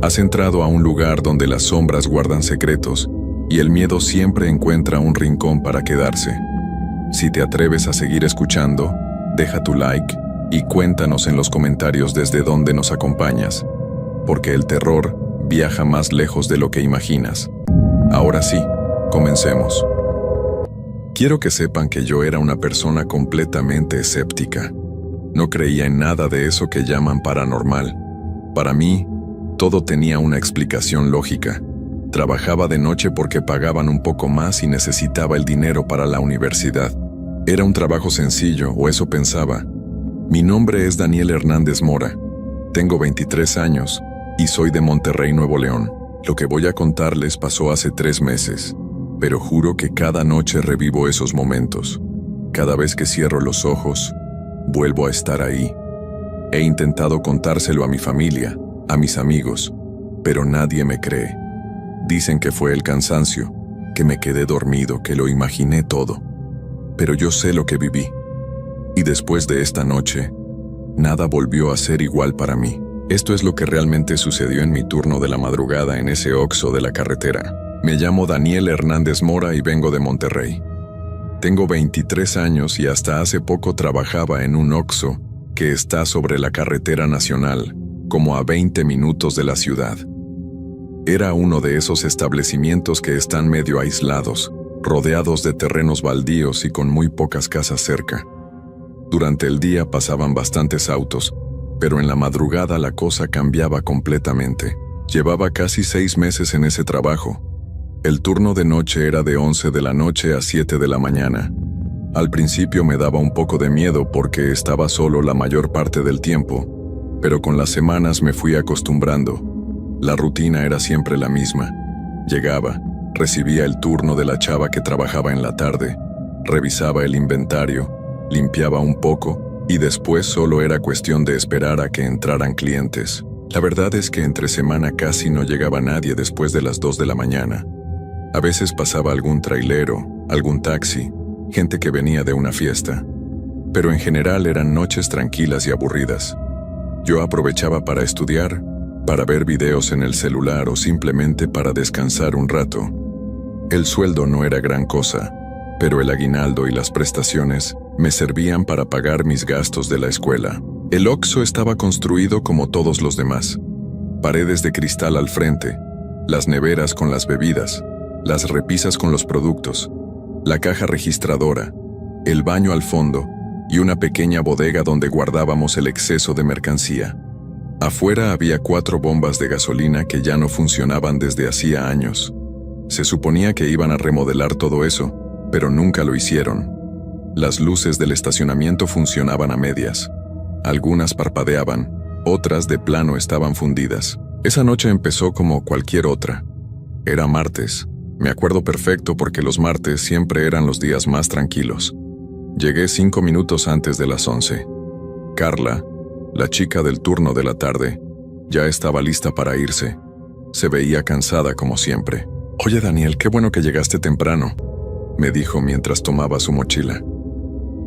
Has entrado a un lugar donde las sombras guardan secretos y el miedo siempre encuentra un rincón para quedarse. Si te atreves a seguir escuchando, deja tu like y cuéntanos en los comentarios desde dónde nos acompañas, porque el terror viaja más lejos de lo que imaginas. Ahora sí, comencemos. Quiero que sepan que yo era una persona completamente escéptica. No creía en nada de eso que llaman paranormal. Para mí, todo tenía una explicación lógica. Trabajaba de noche porque pagaban un poco más y necesitaba el dinero para la universidad. Era un trabajo sencillo, o eso pensaba. Mi nombre es Daniel Hernández Mora. Tengo 23 años y soy de Monterrey, Nuevo León. Lo que voy a contarles pasó hace 3 meses, pero juro que cada noche revivo esos momentos. Cada vez que cierro los ojos, vuelvo a estar ahí. He intentado contárselo a mi familia, a mis amigos, pero nadie me cree. Dicen que fue el cansancio, que me quedé dormido, que lo imaginé todo. Pero yo sé lo que viví. Y después de esta noche, nada volvió a ser igual para mí. Esto es lo que realmente sucedió en mi turno de la madrugada en ese Oxxo de la carretera. Me llamo Daniel Hernández Mora y vengo de Monterrey. Tengo 23 años y hasta hace poco trabajaba en un Oxxo que está sobre la carretera nacional, como a 20 minutos de la ciudad. Era uno de esos establecimientos que están medio aislados, rodeados de terrenos baldíos y con muy pocas casas cerca. Durante el día pasaban bastantes autos, pero en la madrugada la cosa cambiaba completamente. Llevaba casi 6 meses en ese trabajo. El turno de noche era de 11 de la noche a 7 de la mañana. Al principio me daba un poco de miedo porque estaba solo la mayor parte del tiempo, pero con las semanas me fui acostumbrando. La rutina era siempre la misma. Llegaba, recibía el turno de la chava que trabajaba en la tarde, revisaba el inventario, limpiaba un poco y después solo era cuestión de esperar a que entraran clientes. La verdad es que entre semana casi no llegaba nadie después de las 2 de la mañana. A veces pasaba algún trailero, algún taxi, gente que venía de una fiesta. Pero en general eran noches tranquilas y aburridas. Yo aprovechaba para estudiar, para ver videos en el celular o simplemente para descansar un rato. El sueldo no era gran cosa, pero el aguinaldo y las prestaciones me servían para pagar mis gastos de la escuela. El Oxxo estaba construido como todos los demás. Paredes de cristal al frente, las neveras con las bebidas, las repisas con los productos, la caja registradora, el baño al fondo y una pequeña bodega donde guardábamos el exceso de mercancía. Afuera había 4 bombas de gasolina que ya no funcionaban desde hacía años. Se suponía que iban a remodelar todo eso, pero nunca lo hicieron. Las luces del estacionamiento funcionaban a medias. Algunas parpadeaban, otras de plano estaban fundidas. Esa noche empezó como cualquier otra. Era martes. Me acuerdo perfecto porque los martes siempre eran los días más tranquilos. Llegué 5 minutos antes de las 11. Carla, la chica del turno de la tarde, ya estaba lista para irse. Se veía cansada como siempre. «Oye, Daniel, qué bueno que llegaste temprano», me dijo mientras tomaba su mochila.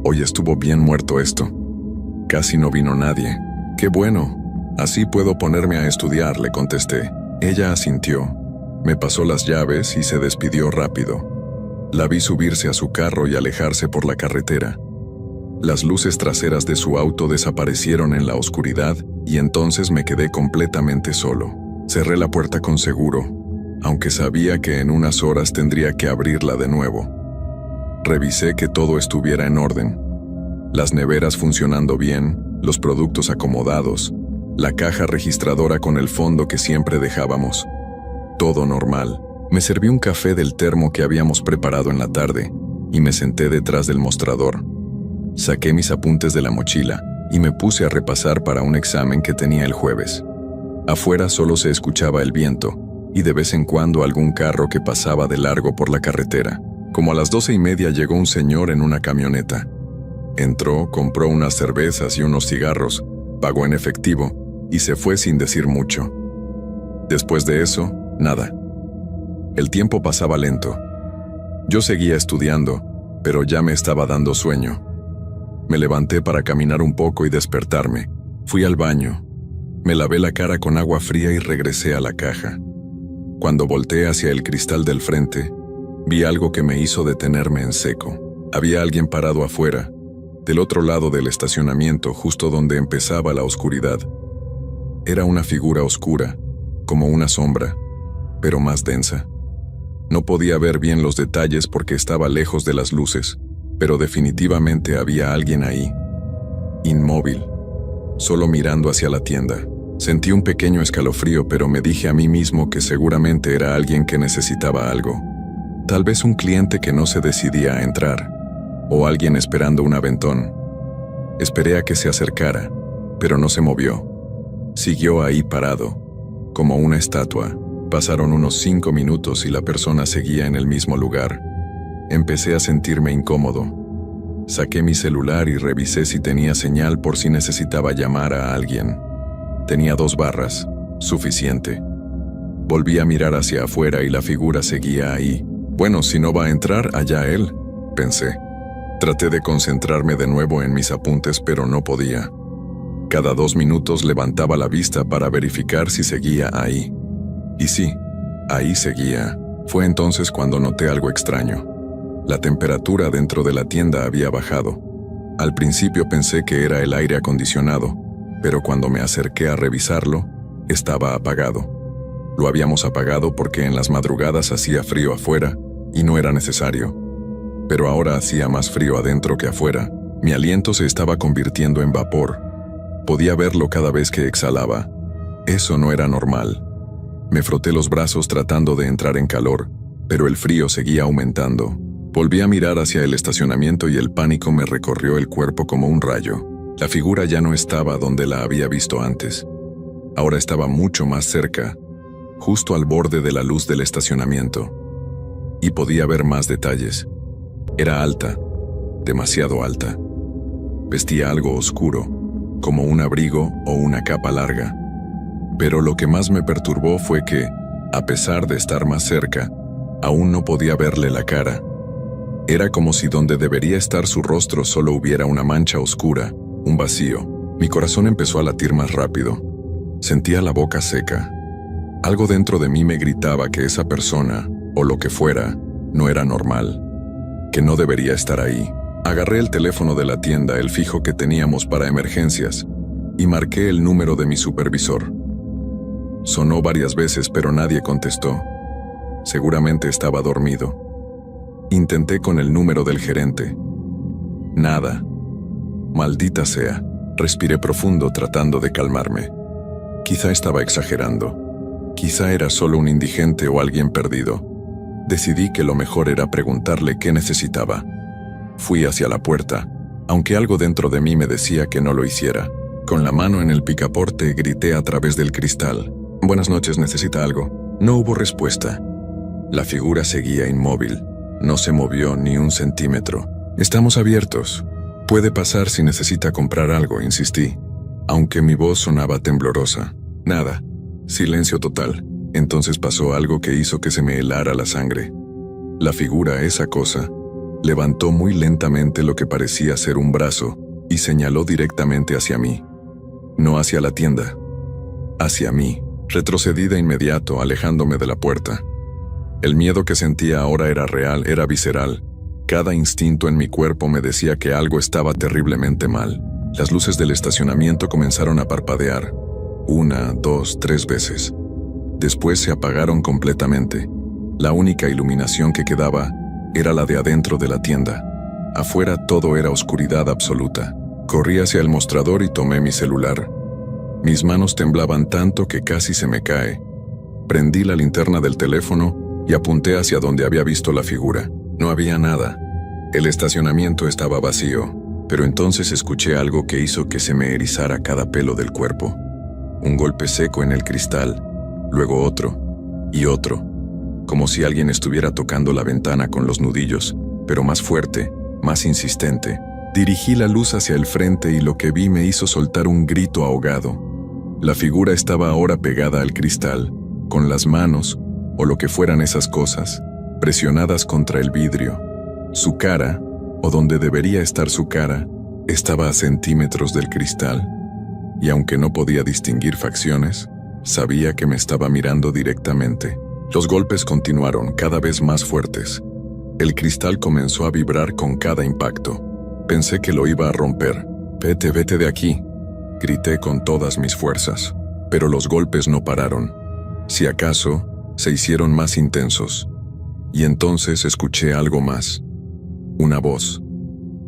«Hoy estuvo bien muerto esto. Casi no vino nadie». «Qué bueno. Así puedo ponerme a estudiar», le contesté. Ella asintió. Me pasó las llaves y se despidió rápido. La vi subirse a su carro y alejarse por la carretera. Las luces traseras de su auto desaparecieron en la oscuridad y entonces me quedé completamente solo. Cerré la puerta con seguro, aunque sabía que en unas horas tendría que abrirla de nuevo. Revisé que todo estuviera en orden. Las neveras funcionando bien, los productos acomodados, la caja registradora con el fondo que siempre dejábamos. Todo normal. Me serví un café del termo que habíamos preparado en la tarde y me senté detrás del mostrador. Saqué mis apuntes de la mochila y me puse a repasar para un examen que tenía el jueves. Afuera solo se escuchaba el viento y de vez en cuando algún carro que pasaba de largo por la carretera. Como a las 12:30 llegó un señor en una camioneta. Entró, compró unas cervezas y unos cigarros, pagó en efectivo y se fue sin decir mucho. Después de eso, nada. El tiempo pasaba lento. Yo seguía estudiando, pero ya me estaba dando sueño. Me levanté para caminar un poco y despertarme. Fui al baño. Me lavé la cara con agua fría y regresé a la caja. Cuando volteé hacia el cristal del frente, vi algo que me hizo detenerme en seco. Había alguien parado afuera, del otro lado del estacionamiento, justo donde empezaba la oscuridad. Era una figura oscura, como una sombra, pero más densa. No podía ver bien los detalles porque estaba lejos de las luces, pero definitivamente había alguien ahí, inmóvil, solo mirando hacia la tienda. Sentí un pequeño escalofrío, pero me dije a mí mismo que seguramente era alguien que necesitaba algo. Tal vez un cliente que no se decidía a entrar, o alguien esperando un aventón. Esperé a que se acercara, pero no se movió. Siguió ahí parado, como una estatua. Pasaron unos 5 minutos y la persona seguía en el mismo lugar. Empecé a sentirme incómodo. Saqué mi celular y revisé si tenía señal por si necesitaba llamar a alguien. Tenía 2 barras, suficiente. Volví a mirar hacia afuera y la figura seguía ahí. Bueno, si no va a entrar, allá él, pensé. Traté de concentrarme de nuevo en mis apuntes, pero no podía. Cada 2 minutos levantaba la vista para verificar si seguía ahí. Y sí, ahí seguía. Fue entonces cuando noté algo extraño. La temperatura dentro de la tienda había bajado. Al principio pensé que era el aire acondicionado, pero cuando me acerqué a revisarlo, estaba apagado. Lo habíamos apagado porque en las madrugadas hacía frío afuera y no era necesario. Pero ahora hacía más frío adentro que afuera. Mi aliento se estaba convirtiendo en vapor. Podía verlo cada vez que exhalaba. Eso no era normal. Me froté los brazos tratando de entrar en calor, pero el frío seguía aumentando. Volví a mirar hacia el estacionamiento y el pánico me recorrió el cuerpo como un rayo. La figura ya no estaba donde la había visto antes. Ahora estaba mucho más cerca, justo al borde de la luz del estacionamiento. Y podía ver más detalles. Era alta, demasiado alta. Vestía algo oscuro, como un abrigo o una capa larga. Pero lo que más me perturbó fue que, a pesar de estar más cerca, aún no podía verle la cara. Era como si donde debería estar su rostro solo hubiera una mancha oscura, un vacío. Mi corazón empezó a latir más rápido. Sentía la boca seca. Algo dentro de mí me gritaba que esa persona, o lo que fuera, no era normal, que no debería estar ahí. Agarré el teléfono de la tienda, el fijo que teníamos para emergencias, y marqué el número de mi supervisor. Sonó varias veces, pero nadie contestó. Seguramente estaba dormido. Intenté con el número del gerente. Nada. Maldita sea. Respiré profundo tratando de calmarme. Quizá estaba exagerando. Quizá era solo un indigente o alguien perdido. Decidí que lo mejor era preguntarle qué necesitaba. Fui hacia la puerta, aunque algo dentro de mí me decía que no lo hiciera. Con la mano en el picaporte grité a través del cristal. «Buenas noches, ¿necesita algo?» No hubo respuesta. La figura seguía inmóvil. No se movió ni un centímetro. «Estamos abiertos. Puede pasar si necesita comprar algo», insistí, aunque mi voz sonaba temblorosa. Nada. Silencio total. Entonces pasó algo que hizo que se me helara la sangre. La figura, esa cosa, levantó muy lentamente lo que parecía ser un brazo y señaló directamente hacia mí. No hacia la tienda. Hacia mí. Retrocedí de inmediato, alejándome de la puerta. El miedo que sentía ahora era real, era visceral. Cada instinto en mi cuerpo me decía que algo estaba terriblemente mal. Las luces del estacionamiento comenzaron a parpadear. 1, 2, 3 veces. Después se apagaron completamente. La única iluminación que quedaba era la de adentro de la tienda. Afuera todo era oscuridad absoluta. Corrí hacia el mostrador y tomé mi celular. Mis manos temblaban tanto que casi se me cae. Prendí la linterna del teléfono y apunté hacia donde había visto la figura. No había nada. El estacionamiento estaba vacío, pero entonces escuché algo que hizo que se me erizara cada pelo del cuerpo. Un golpe seco en el cristal, luego otro, y otro, como si alguien estuviera tocando la ventana con los nudillos, pero más fuerte, más insistente. Dirigí la luz hacia el frente y lo que vi me hizo soltar un grito ahogado. La figura estaba ahora pegada al cristal, con las manos, o lo que fueran esas cosas, presionadas contra el vidrio. Su cara, o donde debería estar su cara, estaba a centímetros del cristal. y aunque no podía distinguir facciones, sabía que me estaba mirando directamente. Los golpes continuaron cada vez más fuertes. El cristal comenzó a vibrar con cada impacto. Pensé que lo iba a romper. Vete de aquí, grité con todas mis fuerzas. Pero los golpes no pararon. Si acaso, se hicieron más intensos. Y entonces escuché algo más. Una voz,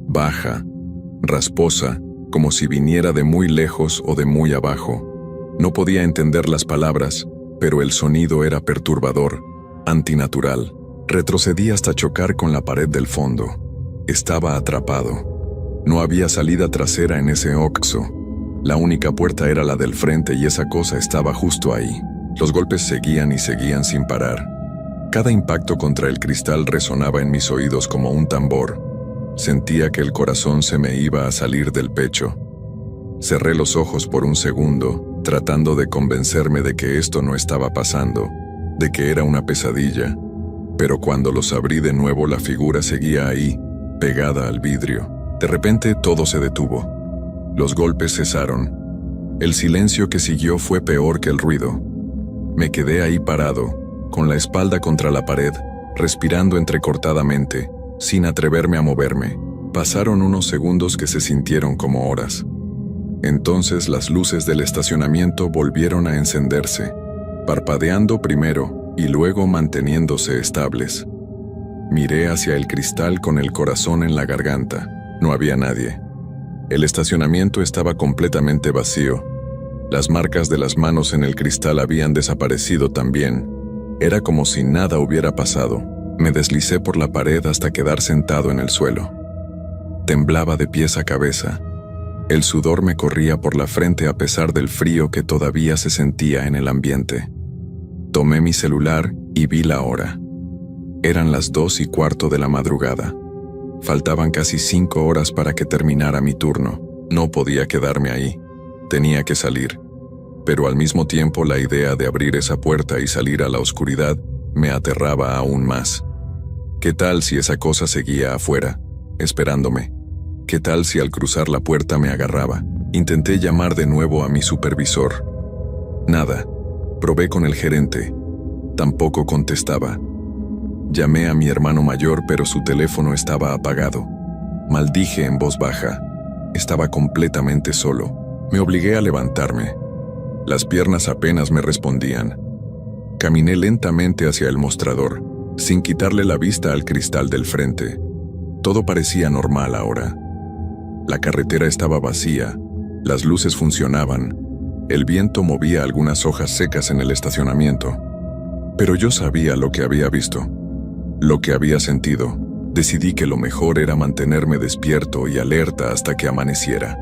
baja, rasposa, como si viniera de muy lejos o de muy abajo. No podía entender las palabras, pero el sonido era perturbador, antinatural. Retrocedí hasta chocar con la pared del fondo. Estaba atrapado. No había salida trasera en ese Oxxo. La única puerta era la del frente y esa cosa estaba justo ahí. Los golpes seguían y seguían sin parar. Cada impacto contra el cristal resonaba en mis oídos como un tambor. Sentía que el corazón se me iba a salir del pecho. Cerré los ojos por un segundo, tratando de convencerme de que esto no estaba pasando, de que era una pesadilla. Pero cuando los abrí de nuevo, la figura seguía ahí, pegada al vidrio. De repente todo se detuvo. Los golpes cesaron. El silencio que siguió fue peor que el ruido. Me quedé ahí parado, con la espalda contra la pared, respirando entrecortadamente, sin atreverme a moverme. Pasaron unos segundos que se sintieron como horas. Entonces las luces del estacionamiento volvieron a encenderse, parpadeando primero y luego manteniéndose estables. Miré hacia el cristal con el corazón en la garganta. No había nadie. El estacionamiento estaba completamente vacío. Las marcas de las manos en el cristal habían desaparecido también. Era como si nada hubiera pasado. Me deslicé por la pared hasta quedar sentado en el suelo. Temblaba de pies a cabeza. El sudor me corría por la frente a pesar del frío que todavía se sentía en el ambiente. Tomé mi celular y vi la hora. Eran las 2:15 de la madrugada. Faltaban casi 5 horas para que terminara mi turno. No podía quedarme ahí. Tenía que salir. Pero al mismo tiempo la idea de abrir esa puerta y salir a la oscuridad me aterraba aún más. ¿Qué tal si esa cosa seguía afuera, esperándome? ¿Qué tal si al cruzar la puerta me agarraba? Intenté llamar de nuevo a mi supervisor. Nada. Probé con el gerente. Tampoco contestaba. Llamé a mi hermano mayor, pero su teléfono estaba apagado. Maldije en voz baja. Estaba completamente solo. Me obligué a levantarme. Las piernas apenas me respondían. Caminé lentamente hacia el mostrador, sin quitarle la vista al cristal del frente. Todo parecía normal ahora. La carretera estaba vacía, las luces funcionaban, el viento movía algunas hojas secas en el estacionamiento. Pero yo sabía lo que había visto, lo que había sentido. Decidí que lo mejor era mantenerme despierto y alerta hasta que amaneciera.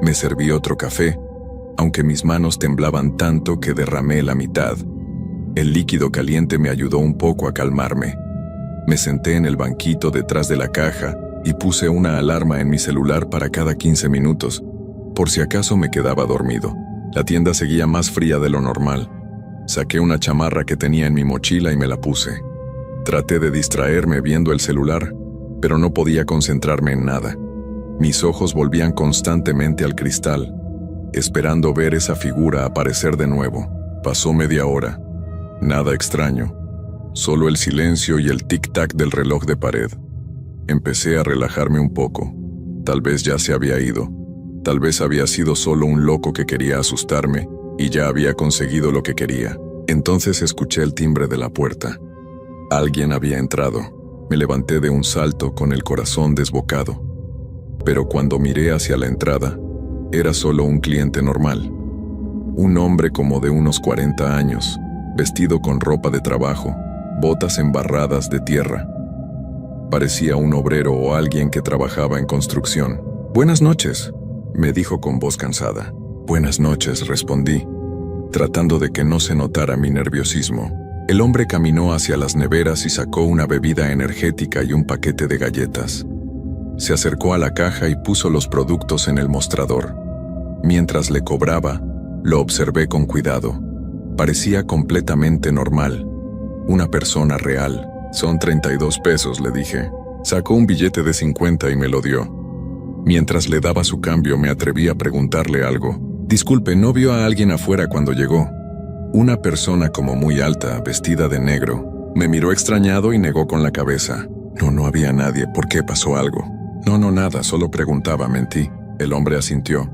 Me serví otro café, aunque mis manos temblaban tanto que derramé la mitad. El líquido caliente me ayudó un poco a calmarme. Me senté en el banquito detrás de la caja y puse una alarma en mi celular para cada 15 minutos, por si acaso me quedaba dormido. La tienda seguía más fría de lo normal. Saqué una chamarra que tenía en mi mochila y me la puse. Traté de distraerme viendo el celular, pero no podía concentrarme en nada. Mis ojos volvían constantemente al cristal, esperando ver esa figura aparecer de nuevo. Pasó media hora. Nada extraño. Solo el silencio y el tic-tac del reloj de pared. Empecé a relajarme un poco. Tal vez ya se había ido. Tal vez había sido solo un loco que quería asustarme y ya había conseguido lo que quería. Entonces escuché el timbre de la puerta. Alguien había entrado. Me levanté de un salto con el corazón desbocado. Pero cuando miré hacia la entrada, era solo un cliente normal. Un hombre como de unos 40 años, vestido con ropa de trabajo, botas embarradas de tierra. Parecía un obrero o alguien que trabajaba en construcción. «Buenas noches», me dijo con voz cansada. «Buenas noches», respondí, tratando de que no se notara mi nerviosismo. El hombre caminó hacia las neveras y sacó una bebida energética y un paquete de galletas. Se acercó a la caja y puso los productos en el mostrador. Mientras le cobraba, lo observé con cuidado. Parecía completamente normal. Una persona real. «Son 32 pesos», le dije. Sacó un billete de 50 y me lo dio. Mientras le daba su cambio, me atreví a preguntarle algo. Disculpe, ¿no vio a alguien afuera cuando llegó? Una persona como muy alta, vestida de negro. Me miró extrañado y negó con la cabeza. No había nadie. ¿Por qué pasó algo? No, nada, solo preguntaba, mentí. El hombre asintió.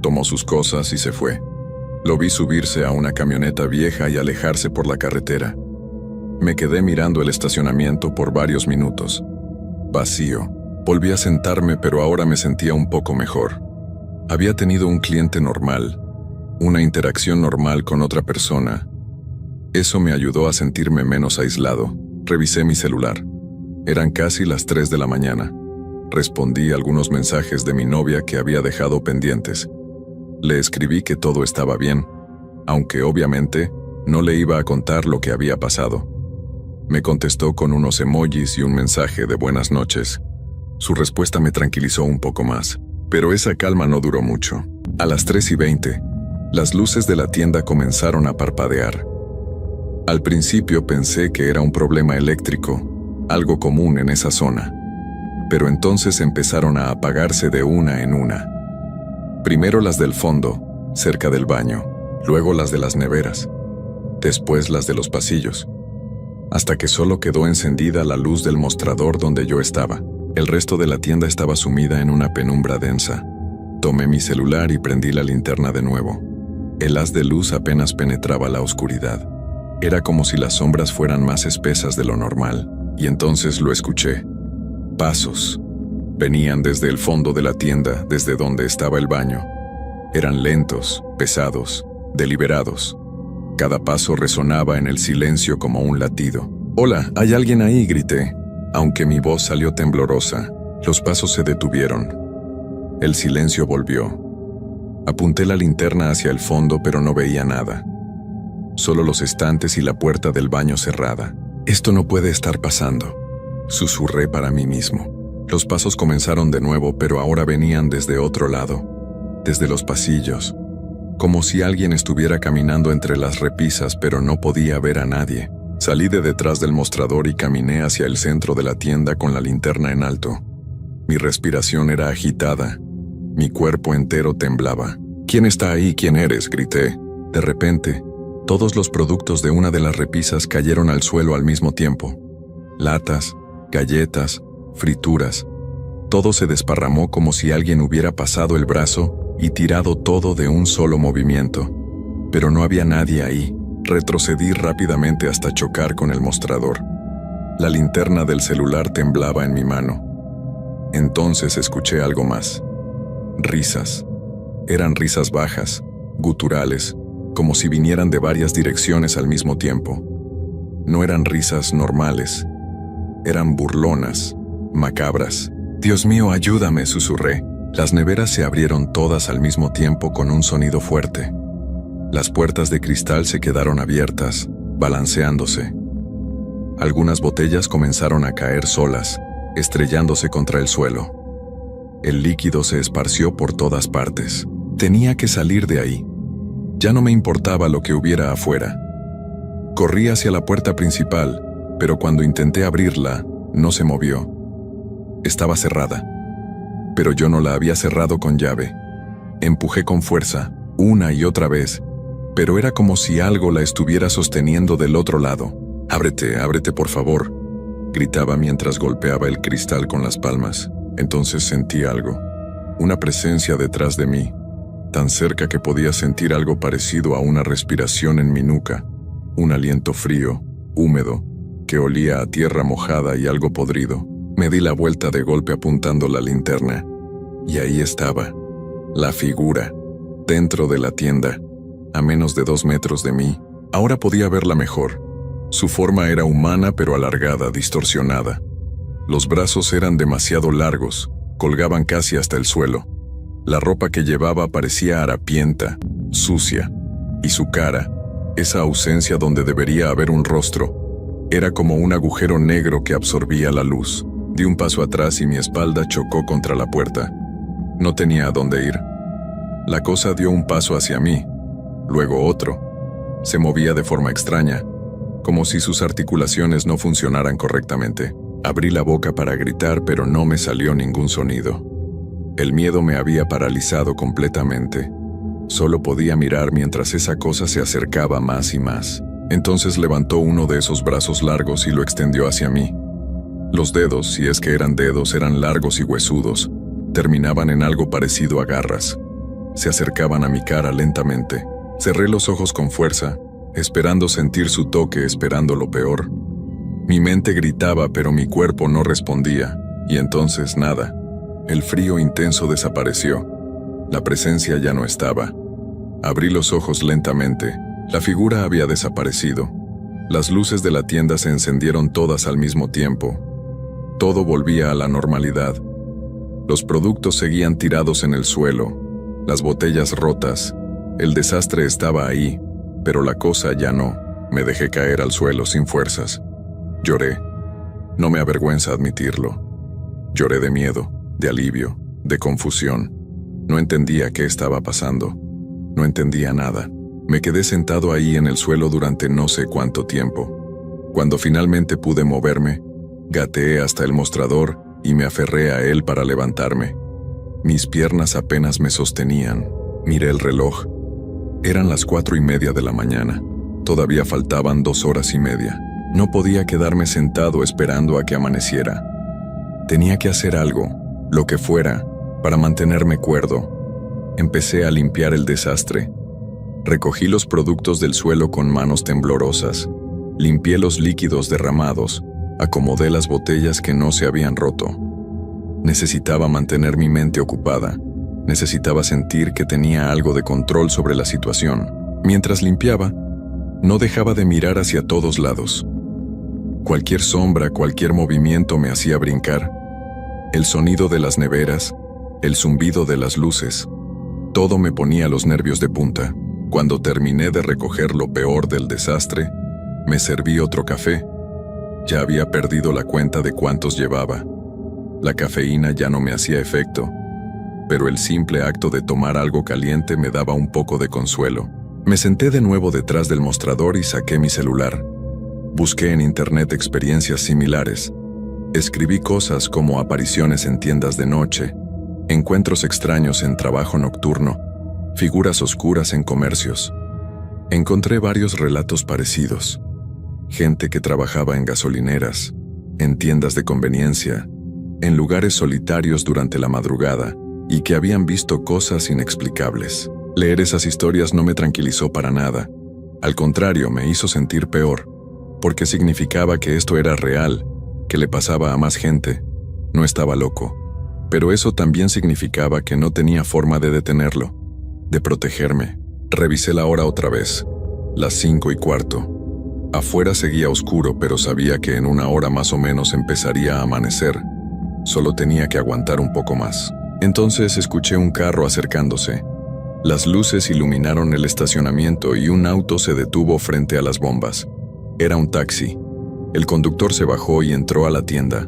Tomó sus cosas y se fue. Lo vi subirse a una camioneta vieja y alejarse por la carretera. Me quedé mirando el estacionamiento por varios minutos. Vacío. Volví a sentarme, pero ahora me sentía un poco mejor. Había tenido un cliente normal, una interacción normal con otra persona. Eso me ayudó a sentirme menos aislado. Revisé mi celular. Eran casi las 3 de la mañana. Respondí algunos mensajes de mi novia que había dejado pendientes. Le escribí que todo estaba bien, aunque obviamente no le iba a contar lo que había pasado. Me contestó con unos emojis y un mensaje de buenas noches. Su respuesta me tranquilizó un poco más, pero esa calma no duró mucho. A las 3:20, las luces de la tienda comenzaron a parpadear. Al principio pensé que era un problema eléctrico, algo común en esa zona. Pero entonces empezaron a apagarse de una en una. Primero las del fondo, cerca del baño, luego las de las neveras, después las de los pasillos, hasta que solo quedó encendida la luz del mostrador donde yo estaba. El resto de la tienda estaba sumida en una penumbra densa. Tomé mi celular y prendí la linterna de nuevo. El haz de luz apenas penetraba la oscuridad. Era como si las sombras fueran más espesas de lo normal, y entonces lo escuché. Pasos. Venían desde el fondo de la tienda, desde donde estaba el baño. Eran lentos, pesados, deliberados. Cada paso resonaba en el silencio como un latido. «Hola, ¿hay alguien ahí?», grité. Aunque mi voz salió temblorosa, los pasos se detuvieron. El silencio volvió. Apunté la linterna hacia el fondo, pero no veía nada. Solo los estantes y la puerta del baño cerrada. «Esto no puede estar pasando», susurré para mí mismo. Los pasos comenzaron de nuevo, pero ahora venían desde otro lado, desde los pasillos, como si alguien estuviera caminando entre las repisas, pero no podía ver a nadie. Salí de detrás del mostrador y caminé hacia el centro de la tienda con la linterna en alto. Mi respiración era agitada. Mi cuerpo entero temblaba. «¿Quién está ahí? ¿Quién eres?», grité. De repente, todos los productos de una de las repisas cayeron al suelo al mismo tiempo. Latas, galletas, frituras. Todo se desparramó como si alguien hubiera pasado el brazo y tirado todo de un solo movimiento. Pero no había nadie ahí. Retrocedí rápidamente hasta chocar con el mostrador. La linterna del celular temblaba en mi mano. Entonces escuché algo más. Risas. Eran risas bajas, guturales, como si vinieran de varias direcciones al mismo tiempo. No eran risas normales. Eran burlonas, macabras. «Dios mío, ayúdame», susurré. Las neveras se abrieron todas al mismo tiempo con un sonido fuerte. Las puertas de cristal se quedaron abiertas, balanceándose. Algunas botellas comenzaron a caer solas, estrellándose contra el suelo. El líquido se esparció por todas partes. Tenía que salir de ahí. Ya no me importaba lo que hubiera afuera. Corrí hacia la puerta principal, pero cuando intenté abrirla, no se movió. Estaba cerrada. Pero yo no la había cerrado con llave. Empujé con fuerza, una y otra vez, pero era como si algo la estuviera sosteniendo del otro lado. «Ábrete, ábrete, por favor», gritaba mientras golpeaba el cristal con las palmas. Entonces sentí algo, una presencia detrás de mí, tan cerca que podía sentir algo parecido a una respiración en mi nuca, un aliento frío, húmedo, que olía a tierra mojada y algo podrido. Me di la vuelta de golpe apuntando la linterna, y ahí estaba, la figura, dentro de la tienda, a menos de 2 metros de mí. Ahora podía verla mejor. Su forma era humana pero alargada, distorsionada. Los brazos eran demasiado largos, colgaban casi hasta el suelo. La ropa que llevaba parecía harapienta, sucia, y su cara, esa ausencia donde debería haber un rostro, era como un agujero negro que absorbía la luz. Di un paso atrás y mi espalda chocó contra la puerta. No tenía a dónde ir. La cosa dio un paso hacia mí, luego otro. Se movía de forma extraña, como si sus articulaciones no funcionaran correctamente. Abrí la boca para gritar, pero no me salió ningún sonido. El miedo me había paralizado completamente. Solo podía mirar mientras esa cosa se acercaba más y más. Entonces levantó uno de esos brazos largos y lo extendió hacia mí. Los dedos, si es que eran dedos, eran largos y huesudos. Terminaban en algo parecido a garras. Se acercaban a mi cara lentamente. Cerré los ojos con fuerza, esperando sentir su toque, esperando lo peor. Mi mente gritaba, pero mi cuerpo no respondía. Y entonces nada. El frío intenso desapareció. La presencia ya no estaba. Abrí los ojos lentamente. La figura había desaparecido. Las luces de la tienda se encendieron todas al mismo tiempo. Todo volvía a la normalidad. Los productos seguían tirados en el suelo, las botellas rotas. El desastre estaba ahí, pero la cosa ya no. Me dejé caer al suelo sin fuerzas. Lloré. No me avergüenza admitirlo. Lloré de miedo, de alivio, de confusión. No entendía qué estaba pasando. No entendía nada. Me quedé sentado ahí en el suelo durante no sé cuánto tiempo. Cuando finalmente pude moverme, gateé hasta el mostrador y me aferré a él para levantarme. Mis piernas apenas me sostenían. Miré el reloj. Eran las 4:30 de la mañana. Todavía faltaban 2 horas y media. No podía quedarme sentado esperando a que amaneciera. Tenía que hacer algo, lo que fuera, para mantenerme cuerdo. Empecé a limpiar el desastre. Recogí los productos del suelo con manos temblorosas. Limpié los líquidos derramados. Acomodé las botellas que no se habían roto. Necesitaba mantener mi mente ocupada. Necesitaba sentir que tenía algo de control sobre la situación. Mientras limpiaba, no dejaba de mirar hacia todos lados. Cualquier sombra, cualquier movimiento me hacía brincar. El sonido de las neveras, el zumbido de las luces, todo me ponía los nervios de punta. Cuando terminé de recoger lo peor del desastre, me serví otro café. Ya había perdido la cuenta de cuántos llevaba. La cafeína ya no me hacía efecto, pero el simple acto de tomar algo caliente me daba un poco de consuelo. Me senté de nuevo detrás del mostrador y saqué mi celular. Busqué en internet experiencias similares. Escribí cosas como apariciones en tiendas de noche, encuentros extraños en trabajo nocturno, figuras oscuras en comercios. Encontré varios relatos parecidos. Gente que trabajaba en gasolineras, en tiendas de conveniencia, en lugares solitarios durante la madrugada y que habían visto cosas inexplicables. Leer esas historias no me tranquilizó para nada. Al contrario, me hizo sentir peor, porque significaba que esto era real, que le pasaba a más gente. No estaba loco. Pero eso también significaba que no tenía forma de detenerlo, de protegerme. Revisé la hora otra vez, las 5:15. Afuera seguía oscuro, pero sabía que en 1 hora más o menos empezaría a amanecer. Solo tenía que aguantar un poco más. Entonces escuché un carro acercándose. Las luces iluminaron el estacionamiento y un auto se detuvo frente a las bombas. Era un taxi. El conductor se bajó y entró a la tienda.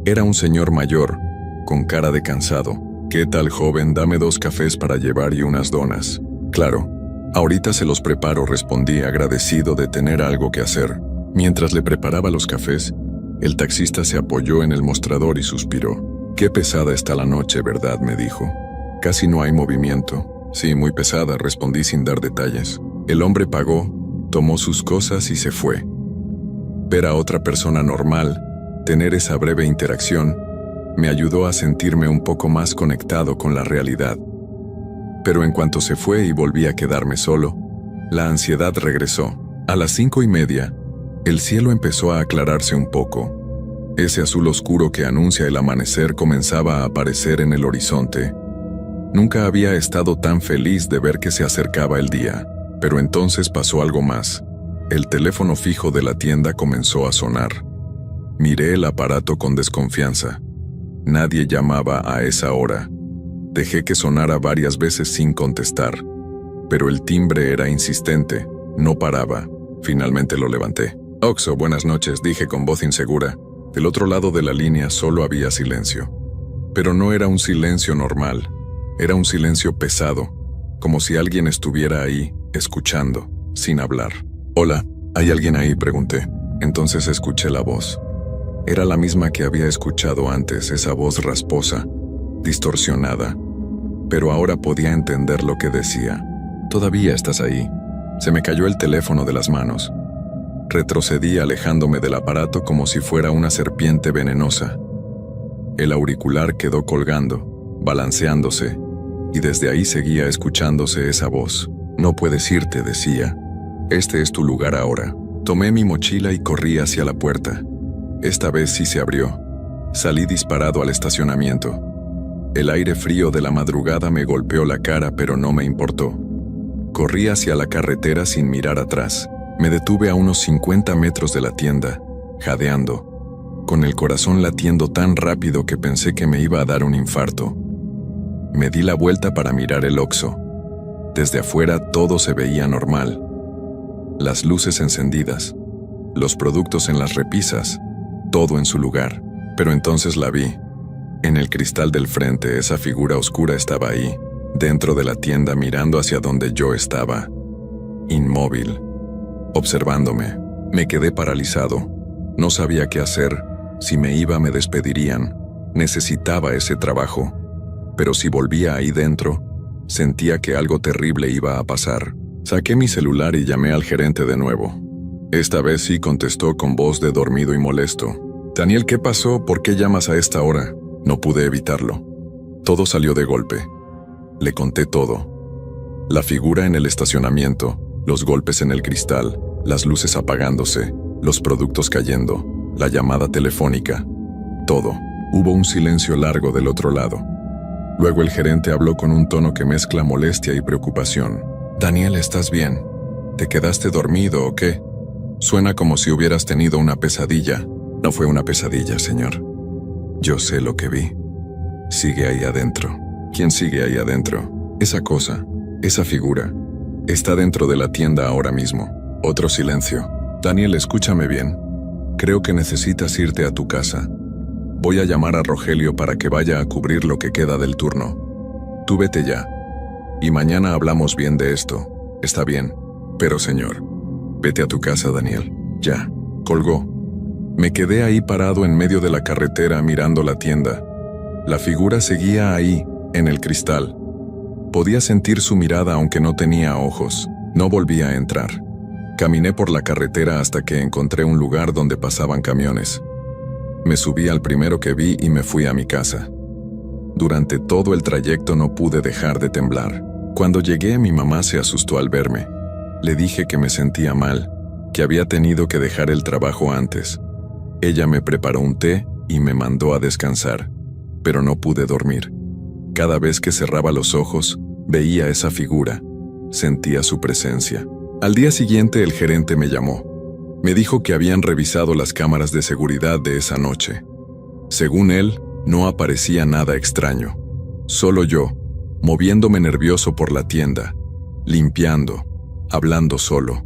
Era un señor mayor, con cara de cansado. «¿Qué tal, joven? Dame 2 cafés para llevar y unas donas». «Claro, ahorita se los preparo», respondí, agradecido de tener algo que hacer. Mientras le preparaba los cafés, el taxista se apoyó en el mostrador y suspiró. «Qué pesada está la noche, ¿verdad?», me dijo. «Casi no hay movimiento». «Sí, muy pesada», respondí sin dar detalles. El hombre pagó, tomó sus cosas y se fue. Ver a otra persona normal, tener esa breve interacción, me ayudó a sentirme un poco más conectado con la realidad. Pero en cuanto se fue y volví a quedarme solo, la ansiedad regresó. A las 5:30, el cielo empezó a aclararse un poco. Ese azul oscuro que anuncia el amanecer comenzaba a aparecer en el horizonte. Nunca había estado tan feliz de ver que se acercaba el día, pero entonces pasó algo más. El teléfono fijo de la tienda comenzó a sonar. Miré el aparato con desconfianza. Nadie llamaba a esa hora. Dejé que sonara varias veces sin contestar, pero el timbre era insistente, no paraba. Finalmente lo levanté. «Oxo, buenas noches», dije con voz insegura. Del otro lado de la línea solo había silencio. Pero no era un silencio normal. Era un silencio pesado, como si alguien estuviera ahí, escuchando, sin hablar. «Hola, ¿hay alguien ahí?», pregunté. Entonces escuché la voz. Era la misma que había escuchado antes, esa voz rasposa, distorsionada, pero ahora podía entender lo que decía. Todavía estás ahí. Se me cayó el teléfono de las manos. Retrocedí alejándome del aparato como si fuera una serpiente venenosa. El auricular quedó colgando, balanceándose, y desde ahí seguía escuchándose esa voz. No puedes irte, decía. Este es tu lugar ahora. Tomé mi mochila y corrí hacia la puerta. Esta vez sí se abrió. Salí disparado al estacionamiento. El aire frío de la madrugada me golpeó la cara, pero no me importó. Corrí hacia la carretera sin mirar atrás. Me detuve a unos 50 metros de la tienda, jadeando, con el corazón latiendo tan rápido que pensé que me iba a dar un infarto. Me di la vuelta para mirar el Oxxo. Desde afuera todo se veía normal. Las luces encendidas, los productos en las repisas, todo en su lugar. Pero entonces la vi. En el cristal del frente, esa figura oscura estaba ahí, dentro de la tienda, mirando hacia donde yo estaba, inmóvil, observándome. Me quedé paralizado. No sabía qué hacer. Si me iba, me despedirían. Necesitaba ese trabajo. Pero si volvía ahí dentro, sentía que algo terrible iba a pasar. Saqué mi celular y llamé al gerente de nuevo. Esta vez sí contestó con voz de dormido y molesto. Daniel, ¿qué pasó? ¿Por qué llamas a esta hora? No pude evitarlo. Todo salió de golpe. Le conté todo. La figura en el estacionamiento, los golpes en el cristal, las luces apagándose, los productos cayendo, la llamada telefónica. Todo. Hubo un silencio largo del otro lado. Luego el gerente habló con un tono que mezcla molestia y preocupación. Daniel, ¿estás bien? ¿Te quedaste dormido o qué? Suena como si hubieras tenido una pesadilla. No fue una pesadilla, señor. Yo sé lo que vi. Sigue ahí adentro. ¿Quién sigue ahí adentro? Esa cosa, esa figura, está dentro de la tienda ahora mismo. Otro silencio. Daniel, escúchame bien. Creo que necesitas irte a tu casa. Voy a llamar a Rogelio para que vaya a cubrir lo que queda del turno. Tú vete ya. Y mañana hablamos bien de esto. Está bien. Pero señor, vete a tu casa, Daniel. Ya. Colgó. Me quedé ahí parado en medio de la carretera mirando la tienda. La figura seguía ahí, en el cristal. Podía sentir su mirada aunque no tenía ojos. No volví a entrar. Caminé por la carretera hasta que encontré un lugar donde pasaban camiones. Me subí al primero que vi y me fui a mi casa. Durante todo el trayecto no pude dejar de temblar. Cuando llegué, mi mamá se asustó al verme. Le dije que me sentía mal, que había tenido que dejar el trabajo antes. Ella me preparó un té y me mandó a descansar, pero no pude dormir. Cada vez que cerraba los ojos, veía esa figura, sentía su presencia. Al día siguiente el gerente me llamó. Me dijo que habían revisado las cámaras de seguridad de esa noche. Según él, no aparecía nada extraño. Solo yo, moviéndome nervioso por la tienda, limpiando, hablando solo.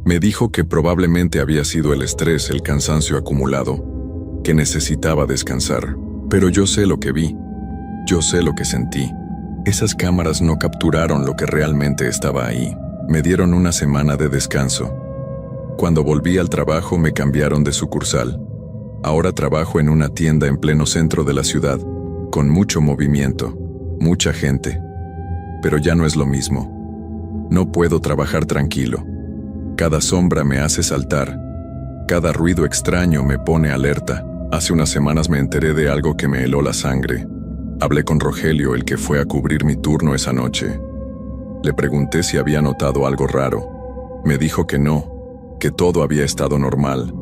Me dijo que probablemente había sido el estrés, el cansancio acumulado, que necesitaba descansar. Pero yo sé lo que vi, yo sé lo que sentí. Esas cámaras no capturaron lo que realmente estaba ahí. Me dieron una semana de descanso. Cuando volví al trabajo me cambiaron de sucursal. Ahora trabajo en una tienda en pleno centro de la ciudad, con mucho movimiento, mucha gente. Pero ya no es lo mismo. No puedo trabajar tranquilo. Cada sombra me hace saltar. Cada ruido extraño me pone alerta. Hace unas semanas me enteré de algo que me heló la sangre. Hablé con Rogelio, el que fue a cubrir mi turno esa noche. Le pregunté si había notado algo raro. Me dijo que no, que todo había estado normal,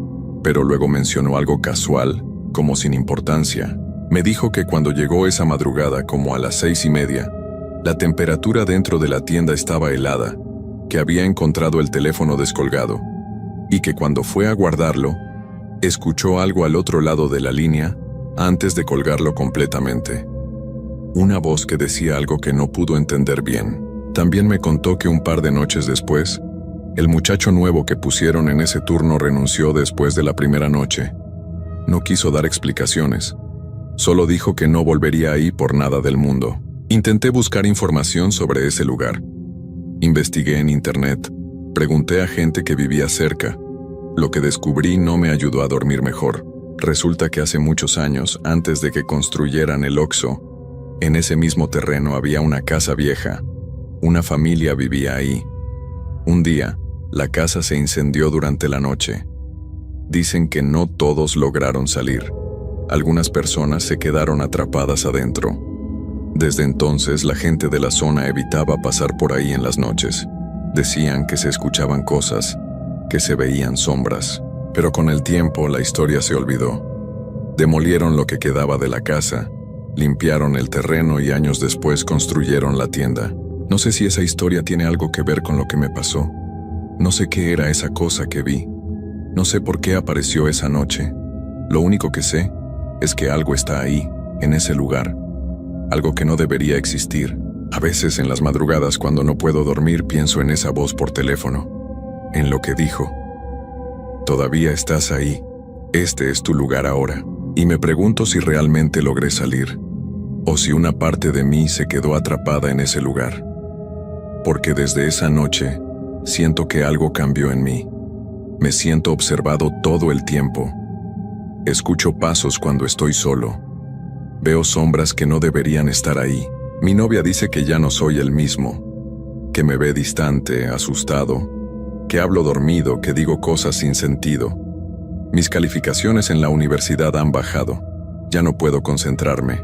pero luego mencionó algo casual, como sin importancia. Me dijo que cuando llegó esa madrugada, como a las 6:30, la temperatura dentro de la tienda estaba helada, que había encontrado el teléfono descolgado, y que cuando fue a guardarlo, escuchó algo al otro lado de la línea antes de colgarlo completamente. Una voz que decía algo que no pudo entender bien. También me contó que un par de noches después, el muchacho nuevo que pusieron en ese turno renunció después de la primera noche. No quiso dar explicaciones. Solo dijo que no volvería ahí por nada del mundo. Intenté buscar información sobre ese lugar. Investigué en internet. Pregunté a gente que vivía cerca. Lo que descubrí no me ayudó a dormir mejor. Resulta que hace muchos años, antes de que construyeran el Oxxo, en ese mismo terreno había una casa vieja. Una familia vivía ahí. Un día, la casa se incendió durante la noche. Dicen que no todos lograron salir. Algunas personas se quedaron atrapadas adentro. Desde entonces, la gente de la zona evitaba pasar por ahí en las noches. Decían que se escuchaban cosas, que se veían sombras. Pero con el tiempo, la historia se olvidó. Demolieron lo que quedaba de la casa, limpiaron el terreno y años después construyeron la tienda. No sé si esa historia tiene algo que ver con lo que me pasó. No sé qué era esa cosa que vi. No sé por qué apareció esa noche. Lo único que sé es que algo está ahí, en ese lugar. Algo que no debería existir. A veces en las madrugadas cuando no puedo dormir pienso en esa voz por teléfono. En lo que dijo. Todavía estás ahí. Este es tu lugar ahora. Y me pregunto si realmente logré salir. O si una parte de mí se quedó atrapada en ese lugar. Porque desde esa noche, siento que algo cambió en mí. Me siento observado todo el tiempo. Escucho pasos cuando estoy solo. Veo sombras que no deberían estar ahí. Mi novia dice que ya no soy el mismo. Que me ve distante, asustado. Que hablo dormido, que digo cosas sin sentido. Mis calificaciones en la universidad han bajado. Ya no puedo concentrarme.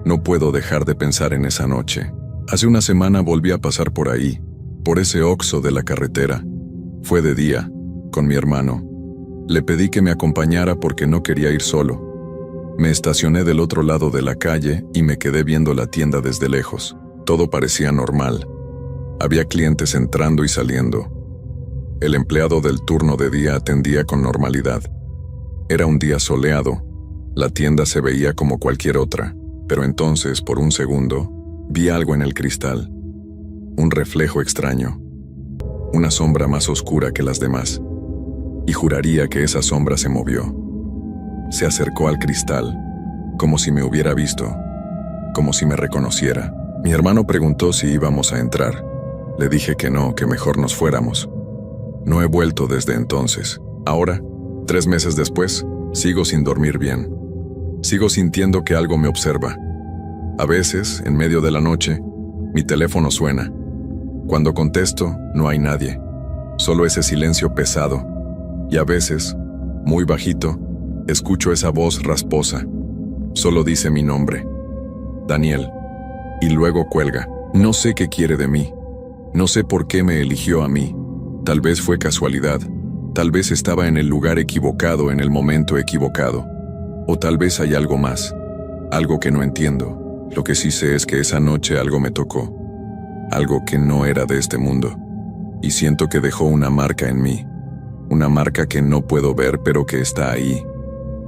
No puedo dejar de pensar en esa noche. Hace una semana volví a pasar por ahí, por ese Oxxo de la carretera. Fue de día, con mi hermano. Le pedí que me acompañara porque no quería ir solo. Me estacioné del otro lado de la calle y me quedé viendo la tienda desde lejos. Todo parecía normal. Había clientes entrando y saliendo. El empleado del turno de día atendía con normalidad. Era un día soleado. La tienda se veía como cualquier otra, pero entonces, por un segundo, vi algo en el cristal. Un reflejo extraño. Una sombra más oscura que las demás. Y juraría que esa sombra se movió. Se acercó al cristal, como si me hubiera visto, como si me reconociera. Mi hermano preguntó si íbamos a entrar. Le dije que no, que mejor nos fuéramos. No he vuelto desde entonces. Ahora, 3 meses después, sigo sin dormir bien. Sigo sintiendo que algo me observa. A veces, en medio de la noche, mi teléfono suena. Cuando contesto, no hay nadie. Solo ese silencio pesado. Y a veces, muy bajito, escucho esa voz rasposa. Solo dice mi nombre. Daniel. Y luego cuelga. No sé qué quiere de mí. No sé por qué me eligió a mí. Tal vez fue casualidad. Tal vez estaba en el lugar equivocado en el momento equivocado. O tal vez hay algo más. Algo que no entiendo. Lo que sí sé es que esa noche algo me tocó. Algo que no era de este mundo. Y siento que dejó una marca en mí. Una marca que no puedo ver pero que está ahí.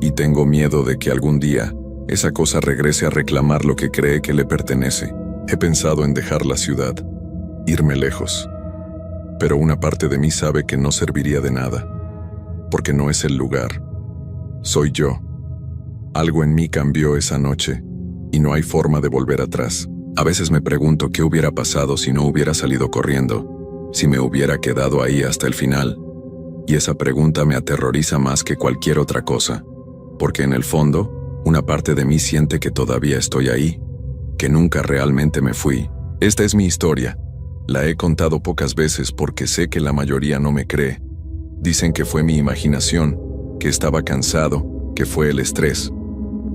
Y tengo miedo de que algún día esa cosa regrese a reclamar lo que cree que le pertenece. He pensado en dejar la ciudad, irme lejos. Pero una parte de mí sabe que no serviría de nada, porque no es el lugar. Soy yo. Algo en mí cambió esa noche, y no hay forma de volver atrás. A veces me pregunto qué hubiera pasado si no hubiera salido corriendo, si me hubiera quedado ahí hasta el final. Y esa pregunta me aterroriza más que cualquier otra cosa, porque en el fondo, una parte de mí siente que todavía estoy ahí, que nunca realmente me fui. Esta es mi historia. La he contado pocas veces porque sé que la mayoría no me cree. Dicen que fue mi imaginación, que estaba cansado, que fue el estrés.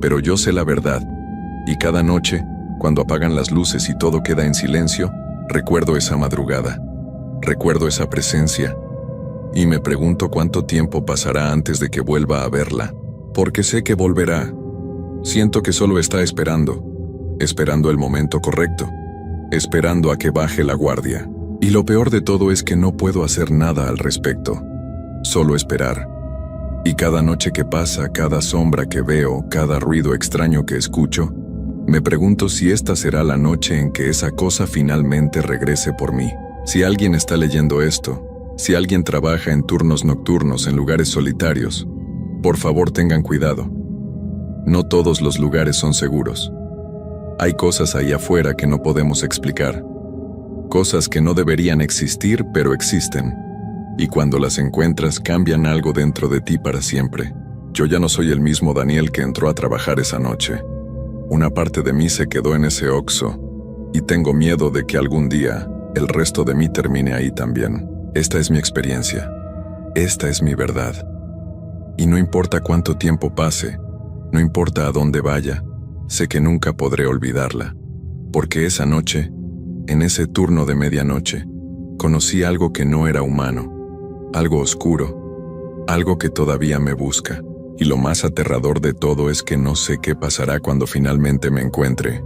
Pero yo sé la verdad. Y cada noche, cuando apagan las luces y todo queda en silencio, recuerdo esa madrugada. Recuerdo esa presencia. Y me pregunto cuánto tiempo pasará antes de que vuelva a verla. Porque sé que volverá. Siento que solo está esperando. Esperando el momento correcto. Esperando a que baje la guardia. Y lo peor de todo es que no puedo hacer nada al respecto. Solo esperar. Y cada noche que pasa, cada sombra que veo, cada ruido extraño que escucho, me pregunto si esta será la noche en que esa cosa finalmente regrese por mí. Si alguien está leyendo esto, si alguien trabaja en turnos nocturnos en lugares solitarios, por favor tengan cuidado. No todos los lugares son seguros. Hay cosas ahí afuera que no podemos explicar. Cosas que no deberían existir, pero existen. Y cuando las encuentras, cambian algo dentro de ti para siempre. Yo ya no soy el mismo Daniel que entró a trabajar esa noche. Una parte de mí se quedó en ese Oxxo, y tengo miedo de que algún día el resto de mí termine ahí también. Esta es mi experiencia. Esta es mi verdad. Y no importa cuánto tiempo pase, no importa a dónde vaya, sé que nunca podré olvidarla. Porque esa noche, en ese turno de medianoche, conocí algo que no era humano, algo oscuro, algo que todavía me busca. Y lo más aterrador de todo es que no sé qué pasará cuando finalmente me encuentre.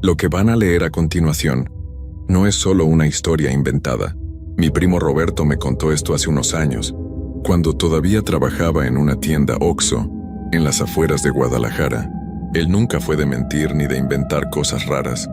Lo que van a leer a continuación no es solo una historia inventada. Mi primo Roberto me contó esto hace unos años, cuando todavía trabajaba en una tienda Oxxo, en las afueras de Guadalajara. Él nunca fue de mentir ni de inventar cosas raras.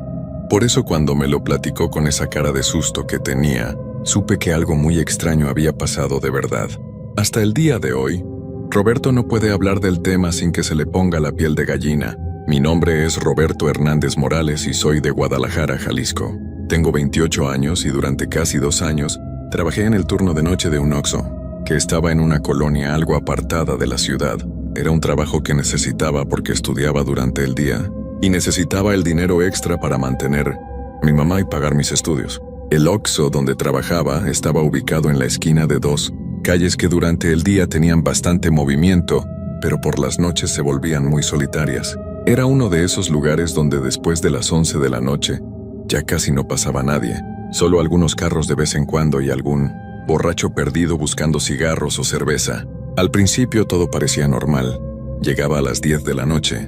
Por eso cuando me lo platicó con esa cara de susto que tenía, supe que algo muy extraño había pasado de verdad. Hasta el día de hoy, Roberto no puede hablar del tema sin que se le ponga la piel de gallina. Mi nombre es Roberto Hernández Morales y soy de Guadalajara, Jalisco. Tengo 28 años y durante casi 2 años trabajé en el turno de noche de un Oxxo, que estaba en una colonia algo apartada de la ciudad. Era un trabajo que necesitaba porque estudiaba durante el día y necesitaba el dinero extra para mantener a mi mamá y pagar mis estudios. El Oxxo donde trabajaba estaba ubicado en la esquina de 2 calles que durante el día tenían bastante movimiento, pero por las noches se volvían muy solitarias. Era uno de esos lugares donde después de las 11 de la noche ya casi no pasaba nadie, solo algunos carros de vez en cuando y algún borracho perdido buscando cigarros o cerveza. Al principio todo parecía normal. Llegaba a las 10 de la noche,